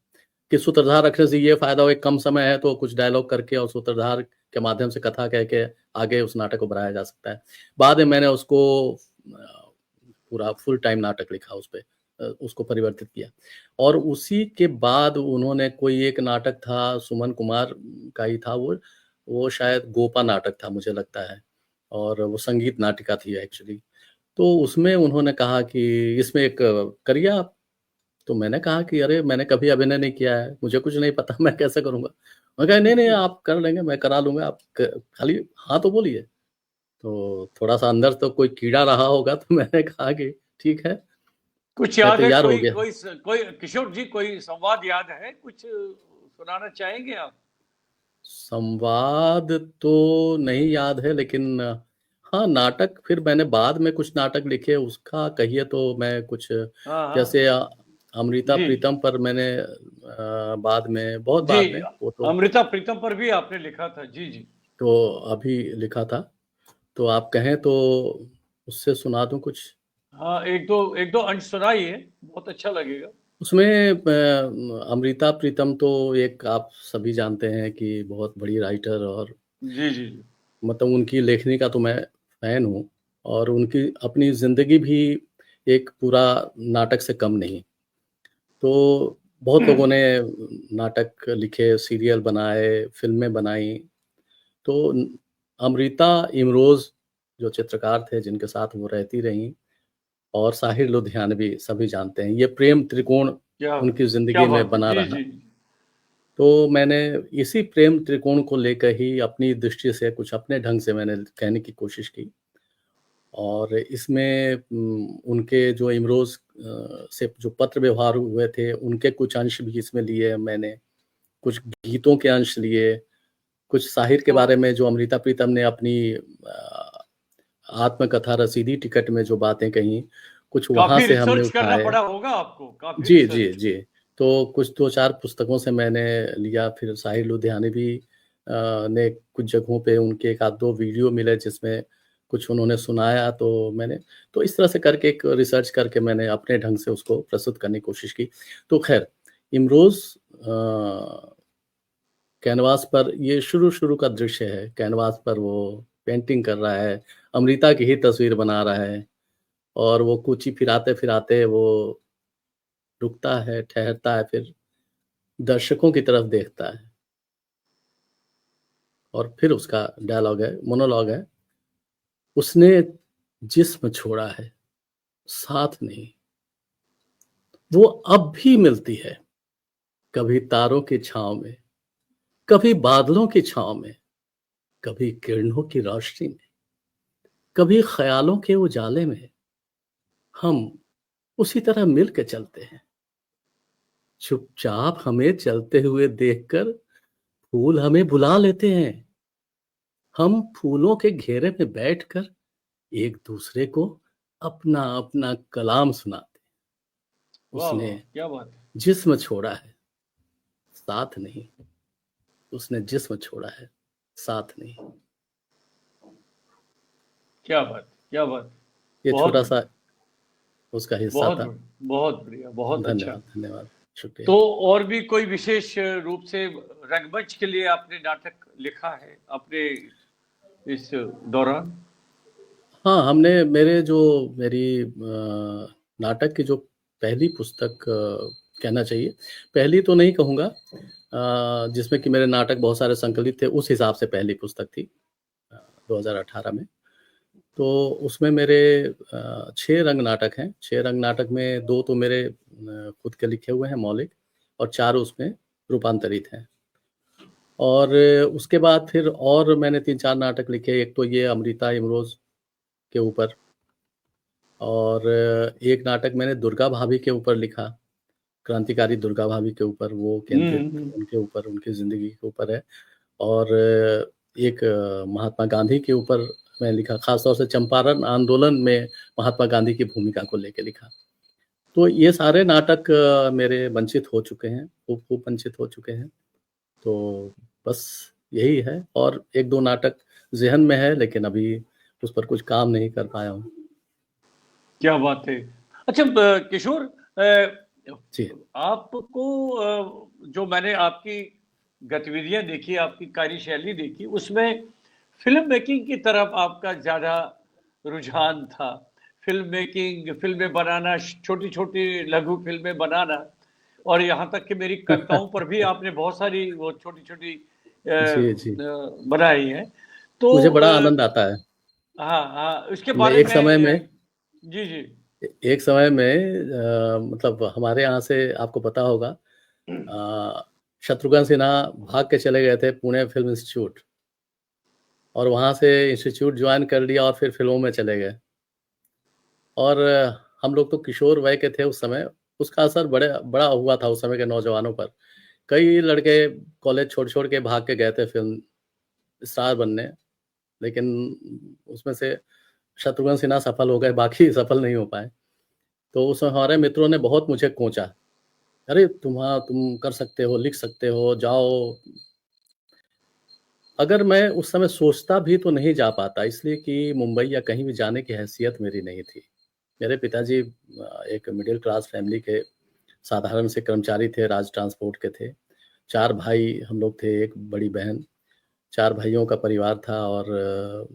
कि सूत्रधार रखने से ये फ़ायदा हो, एक कम समय है तो कुछ डायलॉग करके और सूत्रधार के माध्यम से कथा कह के आगे उस नाटक को बढ़ाया जा सकता है। बाद में मैंने उसको पूरा फुल टाइम नाटक लिखा उसपे, उसको परिवर्तित किया। और उसी के बाद उन्होंने कोई एक नाटक था, सुमन कुमार का ही था वो शायद गोपा नाटक था मुझे लगता है, और वो संगीत नाटिका थी एक्चुअली। तो उसमें उन्होंने कहा कि इसमें एक करिए आप। तो मैंने कहा कि अरे मैंने कभी अभिनय नहीं किया है, मुझे कुछ नहीं पता, मैं कैसे करूँगा? उन्होंने कहा नहीं, नहीं आप कर लेंगे, मैं करा लूँगा, आप क खाली हाँ तो बोलिए। तो थोड़ा-सा अंदर तो कोई कीड़ा रहा होगा, तो मैंने कहा कि ठीक है, कुछ मैं याद है? तैयार हो कोई गया। कोई कोई किशोर जी, कोई संवाद याद है? कुछ सुनाना चाहेंगे आप? संवाद तो नहीं याद है, लेकिन हाँ, नाटक फिर मैंने बाद में कुछ नाटक लिखे, उसका कहिए तो मैं कुछ, हाँ, हाँ। जैसे अमृता जी, प्रीतम पर मैंने बाद में, बहुत जी। बाद में, वो तो अमृता प्रीतम पर भी आपने लिखा था। जी, जी। तो अभी लिखा था। तो आप कहें तो उससे सुना दूँ कुछ? हाँ, 1-2 अंश सुनाइए, बहुत अच्छा लगेगा। उसमें अमृता प्रीतम तो एक आप सभी जानते हैं कि बहुत बड़ी राइटर, और जी, जी, जी। मतलब उनकी लेखनी का तो मैं फ़ैन हूँ, और उनकी अपनी ज़िंदगी भी एक पूरा नाटक से कम नहीं। तो बहुत लोगों ने नाटक लिखे, सीरियल बनाए, फ़िल्में बनाई। तो अमृता इमरोज़ जो चित्रकार थे जिनके साथ वो रहती रहीं, और साहिर लुधियानवी सभी जानते हैं। ये प्रेम त्रिकोण क्या उनकी क्या ज़िंदगी में बात है! बना जी, रहा। जी। तो मैंने इसी प्रेम त्रिकोण को लेकर ही अपनी दृष्टि से कुछ अपने ढंग से मैंने कहने की कोशिश की। और इसमें उनके जो इमरोज़ से जो पत्र व्यवहार हुए थे, उनके कुछ अंश भी इसमें लिए मैंने, कुछ गीतों के अंश लिए, कुछ साहिर के तो बारे में जो अमृता प्रीतम ने अपनी आत्मकथा रसीदी टिकट में जो बातें कहीं, कुछ वहाँ काफ़ी से हमने रिसर्च करना उठाए। पड़ा होगा आपको, काफ़ी जी, जी, रिसर्च। जी। तो कुछ 2-4 पुस्तकों से मैंने लिया, फिर साहिर लुधियानवी ने कुछ जगहों पे उनके 1 आध 2 वीडियो मिले जिसमें कुछ उन्होंने सुनाया, तो मैंने, तो इस तरह से करके एक रिसर्च करके मैंने अपने ढंग से उसको प्रस्तुत करने की कोशिश की। तो ख़ैर, इमरोज़ कैनवास पर ये शुरू का दृश्य है। कैनवास पर वो पेंटिंग कर रहा है, अमृता की ही तस्वीर बना रहा है और वो कुची फिराते-फिराते वो रुकता है, ठहरता है, फिर दर्शकों की तरफ देखता है और फिर उसका डायलॉग है, मोनोलॉग है, उसने जिस्म छोड़ा है, साथ नहीं। वो अब भी मिलती है, कभी तारों की छाँव में, कभी बादलों की छाँव में, कभी किरणों की रोशनी में, कभी ख़यालों के उजाले में। हम उसी तरह मिल के चलते हैं। चुपचाप हमें चलते हुए देखकर फूल हमें बुला लेते हैं। हम फूलों के घेरे में बैठकर एक दूसरे को अपना-अपना कलाम सुनाते हैं। वाह उसने वाह, क्या बात है। जिस्म छोड़ा है, साथ नहीं। उसने जिस्म छोड़ा है, साथ नहीं। क्या बात, क्या बात। ये बहुत बढ़िया, छोटा-सा उसका हिस्सा बहुत था। बढ़िया, बहुत बढ़िया, बहुत अच्छा। धन्यवाद, धन्यवाद। शुक्रिया। तो और भी कोई विशेष रूप से रंगमंच के लिए आपने नाटक लिखा है अपने इस दौरान? हाँ, हमने मेरी नाटक की जो पहली पुस्तक कहना चाहिए, पहली तो नहीं कहूँगा जिसमें कि मेरे नाटक बहुत सारे संकलित थे, उस हिसाब से पहली पुस्तक थी 2018 में। तो उसमें मेरे 6 रंग नाटक हैं। 6 रंग नाटक में 2 तो मेरे खुद के लिखे हुए हैं मौलिक और 4 उसमें रूपांतरित हैं। और उसके बाद फिर और मैंने 3-4 नाटक लिखे, एक तो ये अमृता इमरोज़ के ऊपर और एक नाटक मैंने दुर्गा भाभी के ऊपर लिखा, क्रांतिकारी दुर्गा भाभी के ऊपर, वो केंद्रित उनके ऊपर, उनकी ज़िंदगी के ऊपर है। और एक महात्मा गांधी के ऊपर मैं लिखा, ख़ास तौर से चंपारण आंदोलन में महात्मा गांधी की भूमिका को लेके लिखा। तो ये सारे नाटक मेरे मंचित हो चुके हैं, खूब मंचित हो चुके हैं। तो बस यही है और 1-2 नाटक ज़ेहन में है लेकिन अभी उस पर कुछ काम नहीं कर पाया हूँ। क्या बात है। अच्छा किशोर, जी। आपको जो मैंने आपकी गतिविधियाँ देखी, आपकी कार्यशैली देखी, उसमें फ़िल्म मेकिंग की तरफ आपका ज़्यादा रुझान था। फ़िल्म मेकिंग, फ़िल्में बनाना, छोटी-छोटी लघु फ़िल्में बनाना और यहाँ तक कि मेरी कविताओं पर भी आपने बहुत सारी वो छोटी-छोटी जी, जी। बनाई हैं। तो मुझे बड़ा आनंद आता है। हाँ, हाँ, उसके मैं बारे एक में समय में जी, जी। एक समय में मतलब हमारे यहाँ से आपको पता होगा शत्रुघ्न सिन्हा भाग के चले गए थे पुणे फ़िल्म इंस्टीट्यूट और वहाँ से इंस्टीट्यूट जॉइन कर लिया और फिर फ़िल्मों में चले गए। और हम लोग तो किशोर वय के थे उस समय, उसका असर बड़ा हुआ था उस समय के नौजवानों पर। कई लड़के कॉलेज छोड़-छोड़ के भाग के गए थे फ़िल्म स्टार बनने, लेकिन उसमें से शत्रुघ्न सिन्हा सफल हो गए, बाकी सफल नहीं हो पाए। तो उस हमारे मित्रों ने बहुत मुझे कोंचा, "अरे! तुम कर सकते हो, लिख सकते हो, जाओ।" अगर मैं उस समय सोचता भी तो नहीं जा पाता इसलिए कि मुंबई या कहीं भी जाने की हैसियत मेरी नहीं थी। मेरे पिताजी एक मिडल क्लास फैमिली के साधारण से कर्मचारी थे, राज ट्रांसपोर्ट के थे। 4 भाई हम लोग थे, 1 बड़ी बहन। 4 भाइयों का परिवार था और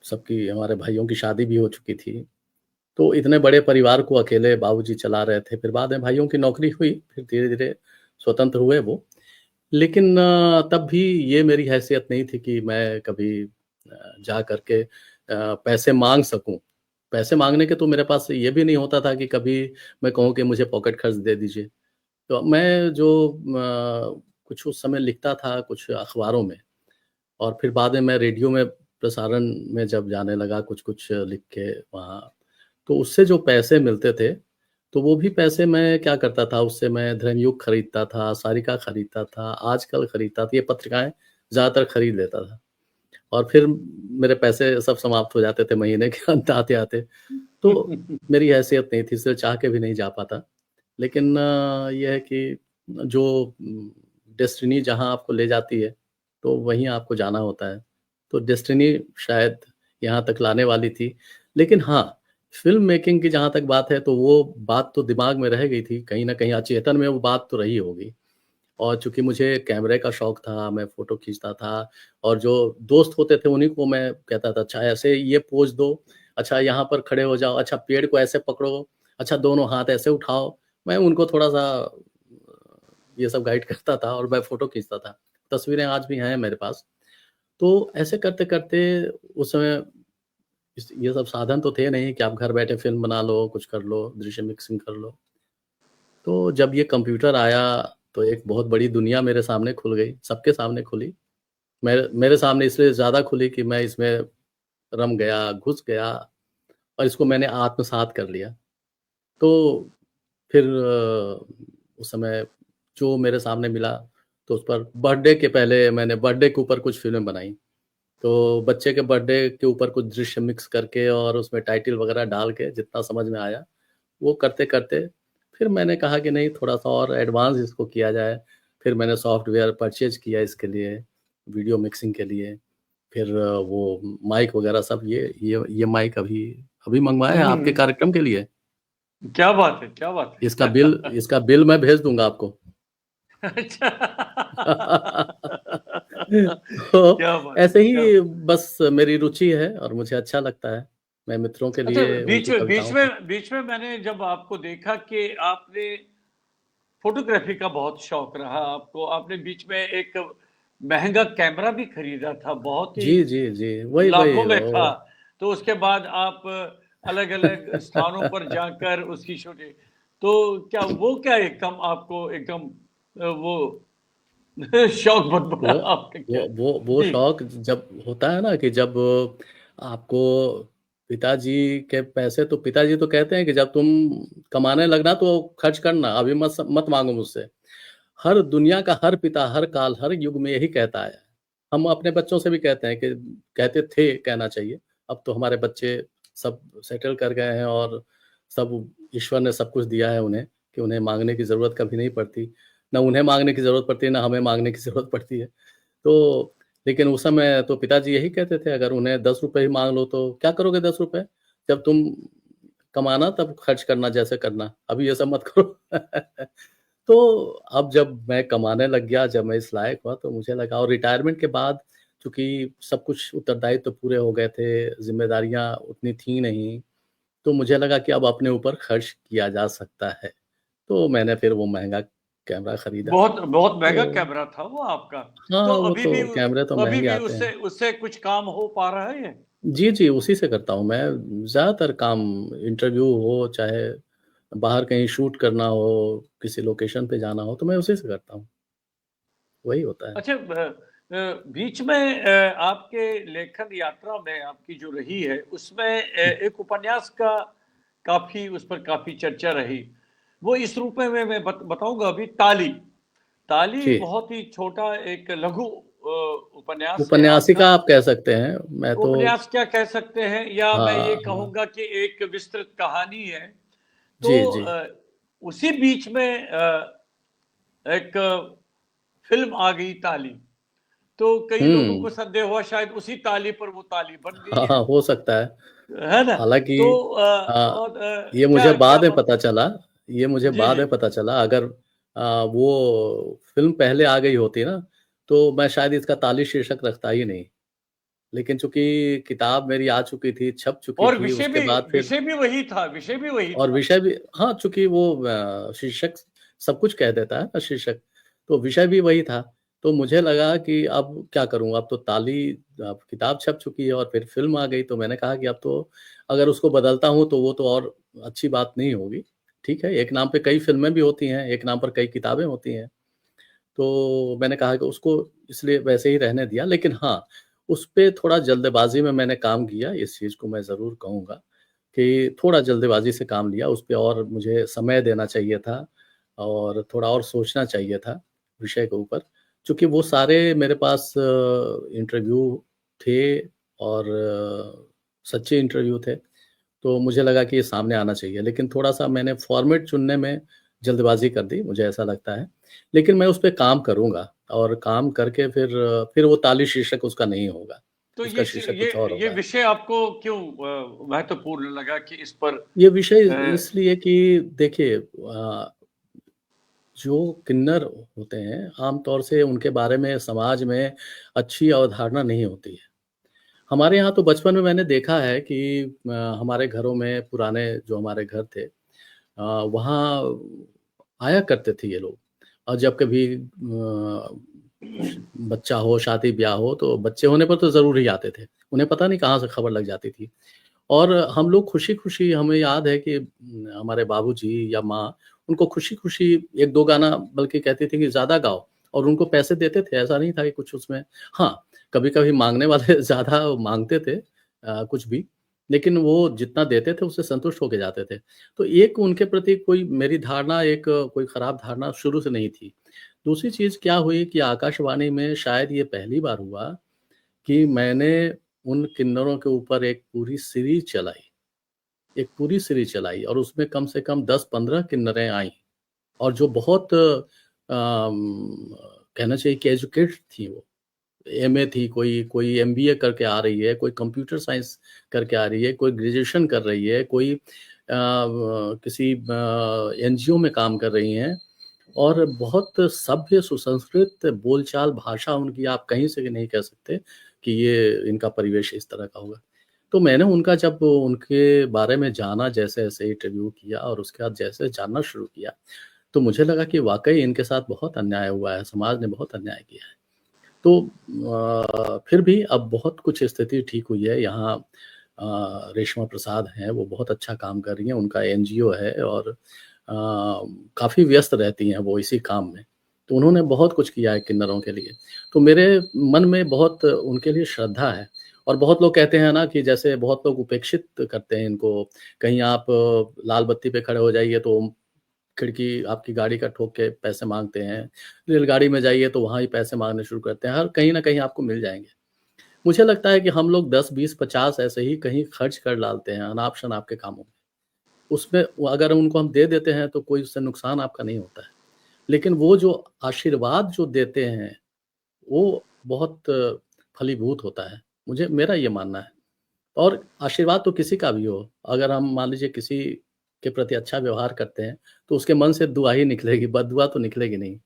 सबकी हमारे भाइयों की शादी भी हो चुकी थी। तो इतने बड़े परिवार को अकेले बाबूजी चला रहे थे। फिर बाद में भाइयों की नौकरी हुई, फिर धीरे-धीरे स्वतंत्र हुए वो। लेकिन तब भी ये मेरी हैसियत नहीं थी कि मैं कभी जा कर के पैसे माँग सकूँ। पैसे माँगने के तो मेरे पास ये भी नहीं होता था कि कभी मैं कहूँ कि मुझे पॉकेट खर्च दे दीजिए। तो मैं जो कुछ उस समय लिखता था कुछ अखबारों में और फिर बाद में मैं रेडियो में प्रसारण में जब जाने लगा कुछ-कुछ लिख के वहाँ, तो उससे जो पैसे मिलते थे, तो वो भी पैसे मैं क्या करता था, उससे मैं धर्मयुग खरीदता था, सारिका खरीदता था, आजकल खरीदता था, ये पत्रिकाएँ ज़्यादातर खरीद लेता था। और फिर मेरे पैसे सब समाप्त हो जाते थे महीने के अंत आते-आते। तो मेरी हैसियत नहीं थी, इसलिए चाह के भी नहीं जा पाता। लेकिन ये है कि जो डेस्टिनी जहाँ आपको ले जाती है, तो वहीं आपको जाना होता है। तो डेस्टिनी शायद यहाँ तक लाने वाली थी। लेकिन हाँ, फ़िल्म मेकिंग की जहाँ तक बात है, तो वो बात तो दिमाग में रह गई थी, कहीं न कहीं अचेतन में वो बात तो रही होगी। और चूँकि मुझे कैमरे का शौक था, मैं फ़ोटो खींचता था और जो दोस्त होते थे उन्हीं को मैं कहता था, अच्छा ऐसे ये पोज़ दो, अच्छा यहाँ पर खड़े हो जाओ, अच्छा पेड़ को ऐसे पकड़ो, अच्छा दोनों हाथ ऐसे उठाओ। मैं उनको थोड़ा-सा ये सब गाइड करता था और मैं फ़ोटो खींचता था। तस्वीरें आज भी हैं मेरे पास। तो ऐसे करते-करते उस समय इस ये सब साधन तो थे नहीं कि आप घर बैठे फ़िल्म बना लो, कुछ कर लो, दृश्य मिक्सिंग कर लो। तो जब ये कंप्यूटर आया, तो एक बहुत बड़ी दुनिया मेरे सामने खुल गई, सबके सामने खुली। मेरे मेरे सामने इसलिए ज़्यादा खुली कि मैं इसमें रम गया, घुस गया और इसको मैंने आत्मसात कर लिया। तो फिर उस समय जो मेरे सामने मिला, तो उस पर बर्थडे के पहले मैंने बर्थडे के ऊपर कुछ फ़िल्में बनाई। तो बच्चे के बर्थडे के ऊपर कुछ दृश्य मिक्स करके और उसमें टाइटल वगैरह डाल के जितना समझ में आया, वो करते-करते फिर मैंने कहा कि नहीं थोड़ा-सा और एडवांस इसको किया जाए। फिर मैंने सॉफ्टवेयर परचेज़ किया इसके लिए, वीडियो मिक्सिंग के लिए। फिर वो माइक वगैरह सब ये माइक अभी अभी मँगवाया है आपके हम्म, कार्यक्रम के लिए। क्या बात है, क्या बात इसका है। बिल इसका बिल मैं भेज दूँगा आपको। अच्छा। तो क्या बात है, ऐसे क्या। ही बस मेरी रुचि है और मुझे अच्छा लगता है। मैं मित्रों के अच्छा, लिए बीच उनकी में बीच कविताओं को में बीच में मैंने जब आपको देखा कि आपने फोटोग्राफी का बहुत शौक रहा आपको, आपने बीच में एक महंगा कैमरा भी खरीदा था, बहुत ही जी, जी, जी। वही लाखों में था। तो उसके बाद आप अलग-अलग स्थानों पर जाकर उसकी शूटिंग, तो क्या एकदम आपको एकदम वो शौक बन वो पड़ा आपने क्या? वो जी। शौक जब होता है ना कि जब आपको पिताजी के पैसे तो पिताजी तो कहते हैं कि जब तुम कमाने लगना तो खर्च करना, अभी मत माँगो मुझसे। हर दुनिया का हर पिता, हर काल, हर युग में यही कहता है। हम अपने बच्चों से भी कहते हैं कि कहते थे कहना चाहिए। अब तो हमारे बच्चे सब सेटल कर गए हैं और सब ईश्वर ने सब कुछ दिया है उन्हें कि उन्हें माँगने की ज़रूरत कभी नहीं पड़ती। ना उन्हें माँगने की ज़रूरत पड़ती है, ना हमें माँगने की ज़रूरत पड़ती है। तो लेकिन उस समय तो पिताजी यही कहते थे अगर उन्हें ₹10 ही माँग लो तो क्या करोगे ₹10? जब तुम कमाना तब खर्च करना जैसे करना, अभी ये सब मत करो। तो अब जब मैं कमाने लग गया, जब मैं इस लायक हुआ तो मुझे लगा और रिटायरमेंट के बाद चूँकि सब कुछ उत्तरदायित्व तो पूरे हो गए थे, ज़िम्मेदारियाँ उतनी थी नहीं, तो मुझे लगा कि अब अपने ऊपर खर्च किया जा सकता है। तो मैंने फिर वो महँगा कैमरा खरीदा। बहुत बहुत महँगा तो कैमरा था वो आपका। हाँ, तो वो तो कैमरे तो अभी महँगे भी आते उससे हैं। उससे कुछ काम हो पा रहा है? जी, जी, उसी से करता हूँ मैं। ज़्यादातर काम इंटरव्यू हो, चाहे बाहर कहीं शूट करना हो, किसी लोकेशन पे जाना हो, तो मैं उसी से करता हूँ। वही होता है। अच्छा, बीच में आपके लेखन यात्रा में आपकी जो रही है, उसमें एक उपन्यास का काफ़ी उस पर काफ़ी चर्चा रही। वो इस रूप में मैं बताऊँगा अभी, ताली। ताली जी, बहुत ही छोटा एक लघु उपन्यास है उपन्यासिका आपका। आप कह सकते हैं। मैं तो उपन्यास क्या कह सकते हैं, या मैं ये हाँ, हाँ। कहूँगा कि एक विस्तृत कहानी है। तो जी, जी। उसी बीच में एक फ़िल्म आ गई ताली। तो कई लोगों हुँ। को संदेह हुआ शायद उसी ताली पर वो ताली बन गई हाँ, है। हाँ, हो सकता है। है ना? हालाँकि तो हाँ, और ये मुझे क्या क्या बाद में ब पता चला ये मुझे जी, बाद जी। में पता चला अगर वो फ़िल्म पहले आ गई होती ना, तो मैं शायद इसका ताली शीर्षक रखता ही नहीं। लेकिन चूँकि किताब मेरी आ चुकी थी, छप चुकी और थी, उसके बाद फिर विषय भी वही और था। विषय भी हाँ, चूँकि वो शीर्षक सब कुछ कह देता है ना शीर्षक, तो विषय भी वही था। तो मुझे लगा कि अब क्या करूँ? अब तो अब किताब छप चुकी है और फिर फ़िल्म आ गई, तो मैंने कहा कि अब तो अगर उसको बदलता हूँ, तो वो तो और अच्छी बात नहीं होगी। ठीक है, एक नाम पे कई फ़िल्में भी होती हैं, एक नाम पर कई किताबें होती हैं। तो मैंने कहा कि उसको इसलिए वैसे ही रहने दिया। लेकिन हाँ, उसपे थोड़ा जल्दबाज़ी में मैंने काम किया, इस चीज़ को मैं ज़रूर कहूँगा कि थोड़ा जल्दबाज़ी से काम लिया, उसपे और मुझे समय देना चाहिए था और थोड़ा और सोचना चाहिए था विषय के ऊपर। चूँकि वो सारे मेरे पास इंटरव्यू थे और सच्चे इंटरव्यू थे, तो मुझे लगा कि ये सामने आना चाहिए। लेकिन थोड़ा-सा मैंने फ़ॉर्मेट चुनने में जल्दबाज़ी कर दी, मुझे ऐसा लगता है। लेकिन मैं उसपे काम करूँगा और काम करके फिर वो ताली शीर्षक उसका नहीं होगा, तो उसका शीर्षक कुछ और ये होगा। विषय आपको क्यों महत्वपूर्ण लगा कि इस पर ये विषय अ, इसलिए कि देखिए जो किन्नर होते हैं, आमतौर से उनके बारे में समाज में अच्छी अवधारणा नहीं होती है। हमारे यहाँ तो बचपन में मैंने देखा है कि हमारे घरों में पुराने जो हमारे घर थे वहाँ आया करते थे ये लोग और जब कभी बच्चा हो, शादी-ब्याह हो तो बच्चे होने पर तो ज़रूर ही आते थे। उन्हें पता नहीं कहाँ से खबर लग जाती थी और हम लोग खुशी-खुशी हमें याद है कि हमारे बाबूजी या माँ उनको खुशी-खुशी 1-2 गाना बल्कि कहती थी कि ज़्यादा गाओ और उनको पैसे देते थे, ऐसा नहीं था कि कुछ उसमें हाँ, कभी-कभी माँगने वाले ज़्यादा माँगते थे कुछ भी, लेकिन वो जितना देते थे उससे संतुष्ट होके जाते थे। तो एक उनके प्रति कोई मेरी धारणा एक कोई खराब धारणा शुरू से नहीं थी। दूसरी चीज़ क्या हुई कि आकाशवाणी में शायद ये पहली बार हुआ कि मैंने उन किन्नरों के ऊपर एक पूरी सीरीज़ चलाई और उसमें कम से कम 10-15 किन्नरें आईं और जो बहुत कहना चाहिए कि एजुकेटेड थी वो। एमए थी, कोई एमबीए करके आ रही है, कोई कंप्यूटर साइंस करके आ रही है, कोई ग्रेजुएशन कर रही है, कोई किसी एनजीओ में काम कर रही हैं और बहुत सभ्य सुसंस्कृत बोलचाल भाषा उनकी आप कहीं से भी नहीं कह सकते कि ये इनका परिवेश इस तरह का होगा। तो मैंने उनका जब उनके बारे में जाना जैसे-जैसे इंटरव्यू किया और उसके बाद जैसे जानना शुरू किया, तो मुझे लगा कि वाक़ई इनके साथ बहुत अन्याय हुआ है, समाज ने बहुत अन्याय किया है। तो फिर भी अब बहुत कुछ स्थिति ठीक हुई है। यहाँ रेशमा प्रसाद हैं, वो बहुत अच्छा काम कर रही हैं, उनका एनजीओ है और काफ़ी व्यस्त रहती हैं वो इसी काम में। तो उन्होंने बहुत कुछ किया है किन्नरों के लिए। तो मेरे मन में बहुत उनके लिए श्रद्धा है और बहुत लोग कहते हैं ना कि जैसे बहुत लोग उपेक्षित करते हैं इनको, कहीं आप लाल बत्ती पे खड़े हो जाइए तो खिड़की आपकी गाड़ी का ठोक के पैसे माँगते हैं। रेलगाड़ी में जाइए तो वहाँ ही पैसे माँगने शुरू करते हैं, हर कहीं न कहीं आपको मिल जाएँगे। मुझे लगता है कि हम लोग 10, 20, 50 ऐसे ही कहीं खर्च कर डालते हैं अनाप-शनाप के कामों में। उसमें वो अगर उनको हम दे देते हैं तो कोई उससे नुकसान आपका नहीं होता है। लेकिन वो जो आशीर्वाद जो देते हैं, वो बहुत फलीभूत होता है। मुझे मेरा ये मानना है। और आशीर्वाद तो किसी का भी हो, अगर हम मान लीजिए किसी के प्रति अच्छा व्यवहार करते हैं, तो उसके मन से दुआ ही निकलेगी, बददुआ तो निकलेगी नहीं।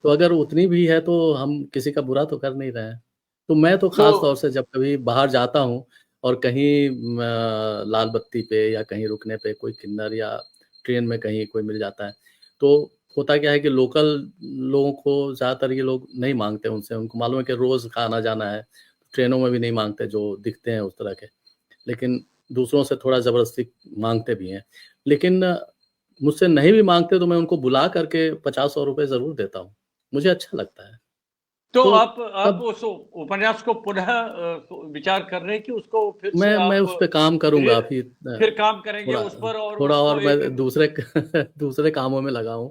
तो अगर उतनी भी है तो हम किसी का बुरा तो कर नहीं रहे हैं। तो मैं तो तो ख़ास तौर से जब कभी बाहर जाता हूँ और कहीं लाल बत्ती पे या कहीं रुकने पे कोई किन्नर या ट्रेन में कहीं कोई मिल जाता है, तो होता क्या है कि लोकल लोगों को ज़्यादातर ये लोग नहीं माँगते उनसे, उनको मालूम है कि रोज़ का आना-जाना है, ट्रेनों में भी नहीं माँगते जो दिखते हैं उस तरह के। लेकिन दूसरों से थोड़ा ज़बरदस्ती माँगते भी हैं। लेकिन मुझसे नहीं भी माँगते तो मैं उनको बुला करके 50-100 रुपए ज़रूर देता हूँ। मुझे अच्छा लगता है। तो तो आप तब उस उपन्यास को पुनः विचार कर रहे हैं कि उसको फिर से मैं आप उस पे काम करूँगा रि अभी फिर काम करेंगे थोड़ा उस पर और थोड़ा उसको और मैं एक दूसरे दूसरे कामों में लगा हूँ,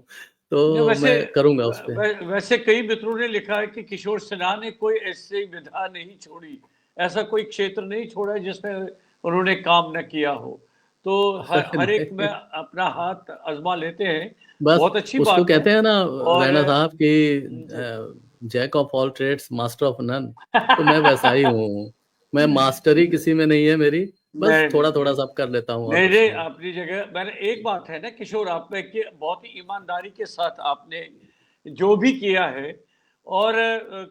नहीं तो वैसे मैं करूँगा उस पे। वैसे कई मित्रों ने लिखा है कि किशोर सिन्हा ने कोई ऐसी विधा नहीं छोड़ी, ऐसा कोई क्षेत्र नहीं छोड़ा जिसमें उन्होंने काम न किया हो। तो हर एक में नहीं, अपना हाथ आज़मा लेते हैं, बस बहुत अच्छी उसको बात है कहते हैं ना और रैना साहब कि जी। Jack of all trades master of none तो मैं वैसा ही हूँ। मैं मास्टरी किसी में नहीं है मेरी, बस नहीं, नहीं, थोड़ा-थोड़ा नहीं। सब कर लेता हूँ और नहीं, कुछ नहीं, नहीं। अपनी जगह मैंने एक बात है ना किशोर आप में कि बहुत ही ईमानदारी के साथ आपने जो भी किया है और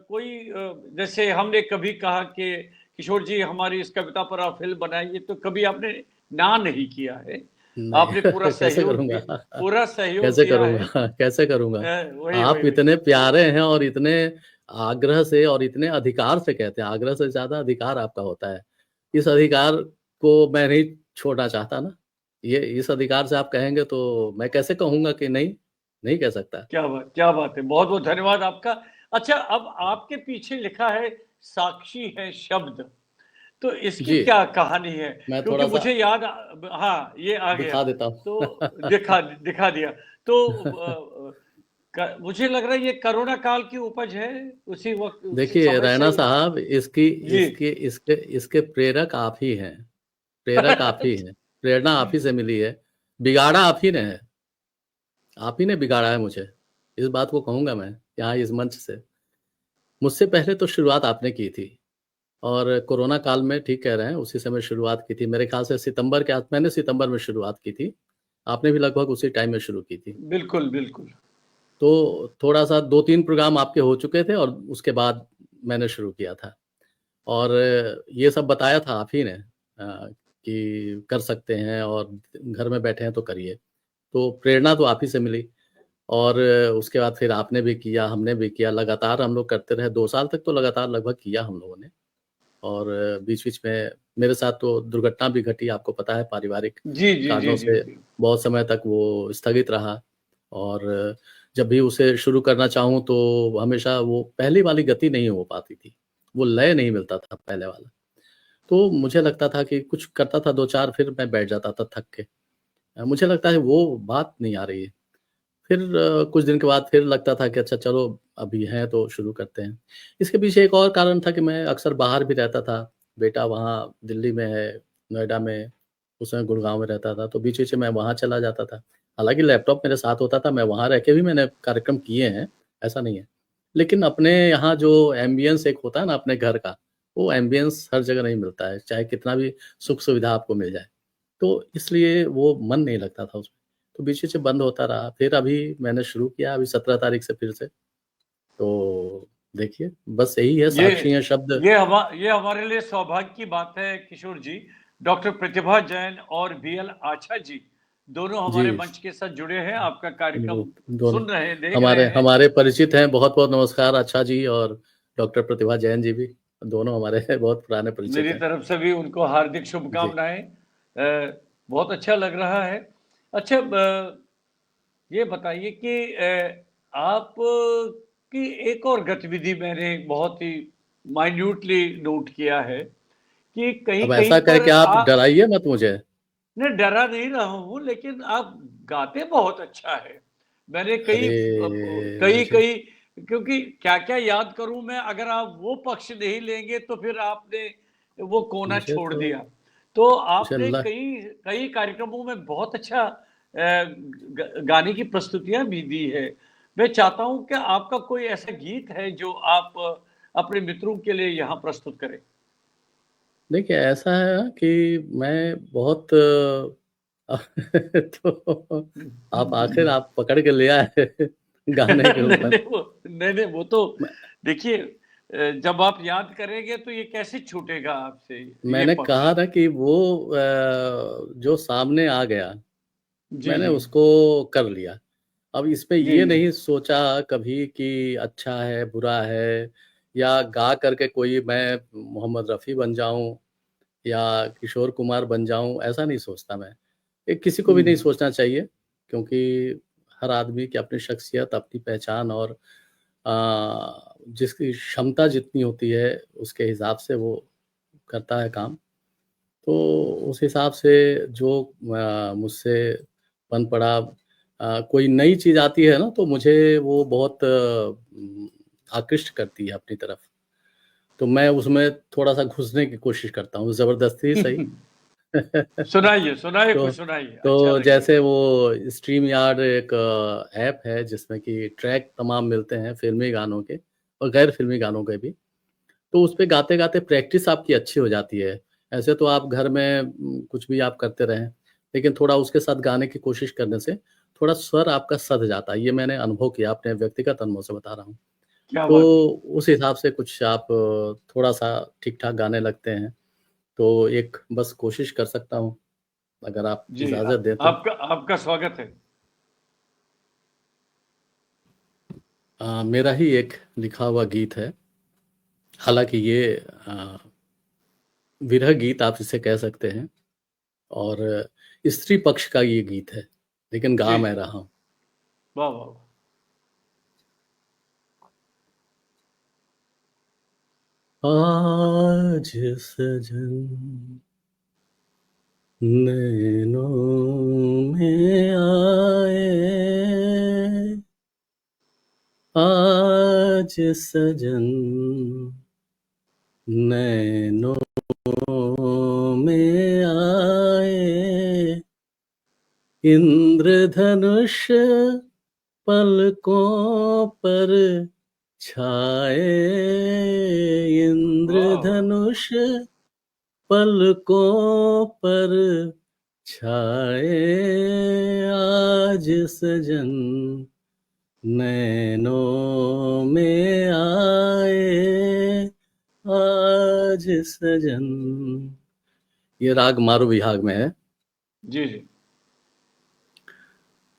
कोई जैसे हमने कभी कहा कि किशोर जी हमारी इस कविता पर आप फ़िल्म बनाइए तो कभी आपने ना नहीं किया है। आपने पूरा नहीं कैसे सहयोग करूँगा? दिया पूरा सहयोग कैसे दिया है। करूँगा? कैसे करूँगा? वही, वही, आप वही। इतने तो प्यारे हैं और इतने आग्रह से और इतने अधिकार से कहते हैं, आग्रह से ज़्यादा अधिकार आपका होता है। इस अधिकार को मैं नहीं छोड़ना चाहता ना। ये इस अधिकार से आप कहेंगे तो मैं कैसे कहूँगा कि नहीं? नहीं कह सकता। क्या बात है। बहुत-बहुत धन्यवाद आपका। अच्छा अब आपके पीछे लिखा है साक्षी है शब्द। तो इसकी जी, क्या कहानी है? मैं क्योंकि थोड़ा-सा मुझे याद हाँ, ये आ गया। दिखा देता तो हूँ। दिखा दिया। तो मुझे लग रहा है ये कोरोना काल की उपज है, उसी वक़्त उसी देखिए, समय से रैना साहब इसकी जी। इसके इसके इसके प्रेरक आप ही हैं। प्रेरक आप ही हैं। प्रेरणा आप ही से मिली है। बिगाड़ा आप ही ने है। आप ही ने बिगाड़ा है मुझे। इस बात को कहूँगा मैं यहाँ इस मंच से। मुझसे पहले तो शुरुआत आपने की थी और कोरोना काल में ठीक कह रहे हैं, उसी समय शुरुआत की थी। मेरे ख़्याल से सितंबर के मैंने सितंबर में शुरुआत की थी। आपने भी लगभग उसी टाइम में शुरू की थी। बिल्कुल, बिल्कुल। तो थोड़ा-सा 2-3 प्रोग्राम आपके हो चुके थे और उसके बाद मैंने शुरू किया था। और ये सब बताया था आप ही ने कि कर सकते हैं और घर में बैठे हैं तो करिए। तो प्रेरणा तो आप ही से मिली और उसके बाद फिर आपने भी किया, हमने भी किया, लगातार हम लोग करते रहे। 2 साल तक तो लगातार लगभग किया हम लोगों ने और बीच-बीच में मेरे साथ तो दुर्घटना भी घटी, आपको पता है पारिवारिक जी जी जी कारणों जी से जी। बहुत समय तक वो स्थगित रहा और जब भी उसे शुरू करना चाहूँ तो हमेशा वो पहली वाली गति नहीं हो पाती थी, वो लय नहीं मिलता था पहले वाला। तो मुझे लगता था कि कुछ करता था 2-4 फिर मैं बैठ जाता था थक के। मुझे लगता है वो बात नहीं आ रही है। फिर कुछ दिन के बाद फिर लगता था कि अच्छा चलो अभी हैं तो शुरू करते हैं। इसके पीछे एक और कारण था कि मैं अक्सर बाहर भी रहता था। बेटा वहाँ दिल्ली में है, नोएडा में, उस समय गुड़गाँव में रहता था, तो बीच-बीच में मैं वहाँ चला जाता था। हालाँकि लैपटॉप मेरे साथ होता था, मैं वहाँ रह के भी मैंने कार्यक्रम किए हैं, ऐसा नहीं है। लेकिन अपने यहाँ जो एम्बियंस एक होता है ना अपने घर का, वो एम्बियंस हर जगह नहीं मिलता है, चाहे कितना भी सुख-सुविधा आपको मिल जाए। तो इसलिए वो मन नहीं लगता था उसमें। तो बीच-बीच में बंद होता रहा। फिर अभी मैंने शुरू किया अभी 17 तारीख से फिर से। तो देखिए, बस यही है ये साक्षी हैं शब्द। ये हमारे लिए सौभाग्य की बात है किशोर जी। डॉक्टर प्रतिभा जैन और बीएल आछा जी दोनों हमारे जी, मंच के साथ जुड़े हैं, आपका वो कार्यक्रम दोनों सुन रहे हैं, देख रहे हमारे हैं। हमारे परिचित हैं। बहुत-बहुत नमस्कार अच्छा जी और डॉक्टर प्रतिभा जैन जी भी। दोनों हमारे बहुत पुराने परिचित मेरी हैं। तरफ से भी उनको हार्दिक जी। शुभकामनाएं। बहुत अच्छा लग रहा है। अच्छा, ये बताइए कि आप की एक और गतिविधि मैंने बहुत ही माइन्यूटली नोट किया है कि कहीं अब कहीं ऐसा कह पर के आप आप, डराइए मत मुझे। नहीं डरा नहीं रहा हूँ, लेकिन आप गाते बहुत अच्छा है। मैंने कई अरे! कई मुझे कई क्योंकि क्या क्या याद करूं मैं, अगर आप वो पक्ष नहीं लेंगे तो फिर आपने वो कोना मुझे छोड़ तो दिया। तो मुझे आपने अल्लाह कई कई कार्यक्रमों में बहुत अच्छा गाने की प्रस्तुतियां भी दी है। मैं चाहता हूं कि आपका कोई ऐसा गीत है जो आप अपने मित्रों के लिए यहाँ प्रस्तुत करें। देखिए, ऐसा है ना कि मैं बहुत तो आप पकड़ के ले आए गाने के नहीं ऊपर। नहीं वो, नहीं नहीं वो तो मैं देखिए, जब आप याद करेंगे तो ये कैसे छूटेगा आपसे ये मैंने पक्ष। कहा ना कि वो जो सामने आ गया, जी मैंने जी उसको कर लिया। अब इसमें जी ये जी नहीं सोचा कभी कि अच्छा है, बुरा है या गा करके कोई मैं मोहम्मद रफ़ी बन जाऊँ या किशोर कुमार बन जाऊँ, ऐसा नहीं सोचता मैं। ये किसी को भी नहीं हम्म। सोचना चाहिए क्योंकि हर आदमी की अपनी शख्सियत, अपनी पहचान और जिसकी क्षमता जितनी होती है, उसके हिसाब से वो करता है काम। तो उस हिसाब से जो मुझसे बन पड़ा कोई नई चीज़ आती है ना, तो मुझे वो बहुत आकृष्ट करती है अपनी तरफ। तो मैं उसमें थोड़ा-सा घुसने की कोशिश करता हूँ, ज़बरदस्ती ही सही। सुनाइए सुनाइए, तो कुछ सुनाइए, अच्छा तो लगेगा। जैसे वो स्ट्रीम यार्ड एक ऐप है जिसमें कि ट्रैक तमाम मिलते हैं फ़िल्मी गानों के और गैर फ़िल्मी गानों के भी। तो उसपे गाते-गाते प्रैक्टिस आपकी अच्छी हो जाती है। ऐसे तो आप घर में कुछ भी आप करते रहें, लेकिन थोड़ा उसके साथ गाने की कोशिश करने से थोड़ा स्वर आपका सध जाता है। ये मैंने अनुभव किया, अपने व्यक्तिगत अनुभव से बता रहा हूँ। क्या बात है। तो उस हिसाब से कुछ आप थोड़ा-सा ठीक-ठाक गाने लगते हैं। तो एक बस कोशिश कर सकता हूँ, अगर आप जी इजाज़त दें तो। आपका आपका स्वागत है। मेरा ही एक लिखा हुआ गीत है। हालाँकि ये विरह गीत आप इसे कह सकते हैं और स्त्री पक्ष का ये गीत है, लेकिन गा जी मैं जी, रहा हूँ। वाह वाह वाह। आज सजन नैनों में आए, आज सजन नैनों में आए, इंद्रधनुष पलकों पर छाए, वाह वाह। इंद्रधनुष पलकों पर छाए, आज सजन नैनों में आए आज सजन। ये राग मारू विहाग में है। जी जी।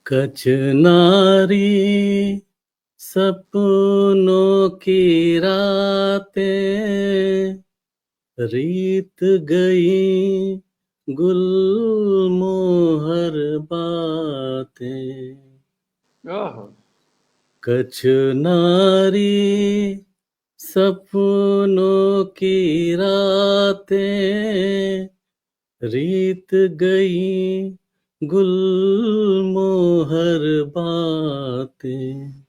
कचनारी सपनों की रातें रीत गई गुलमोहर बातें। ओहो। कचनारी सपनों की रातें रीत गई गुलमोहर बातें।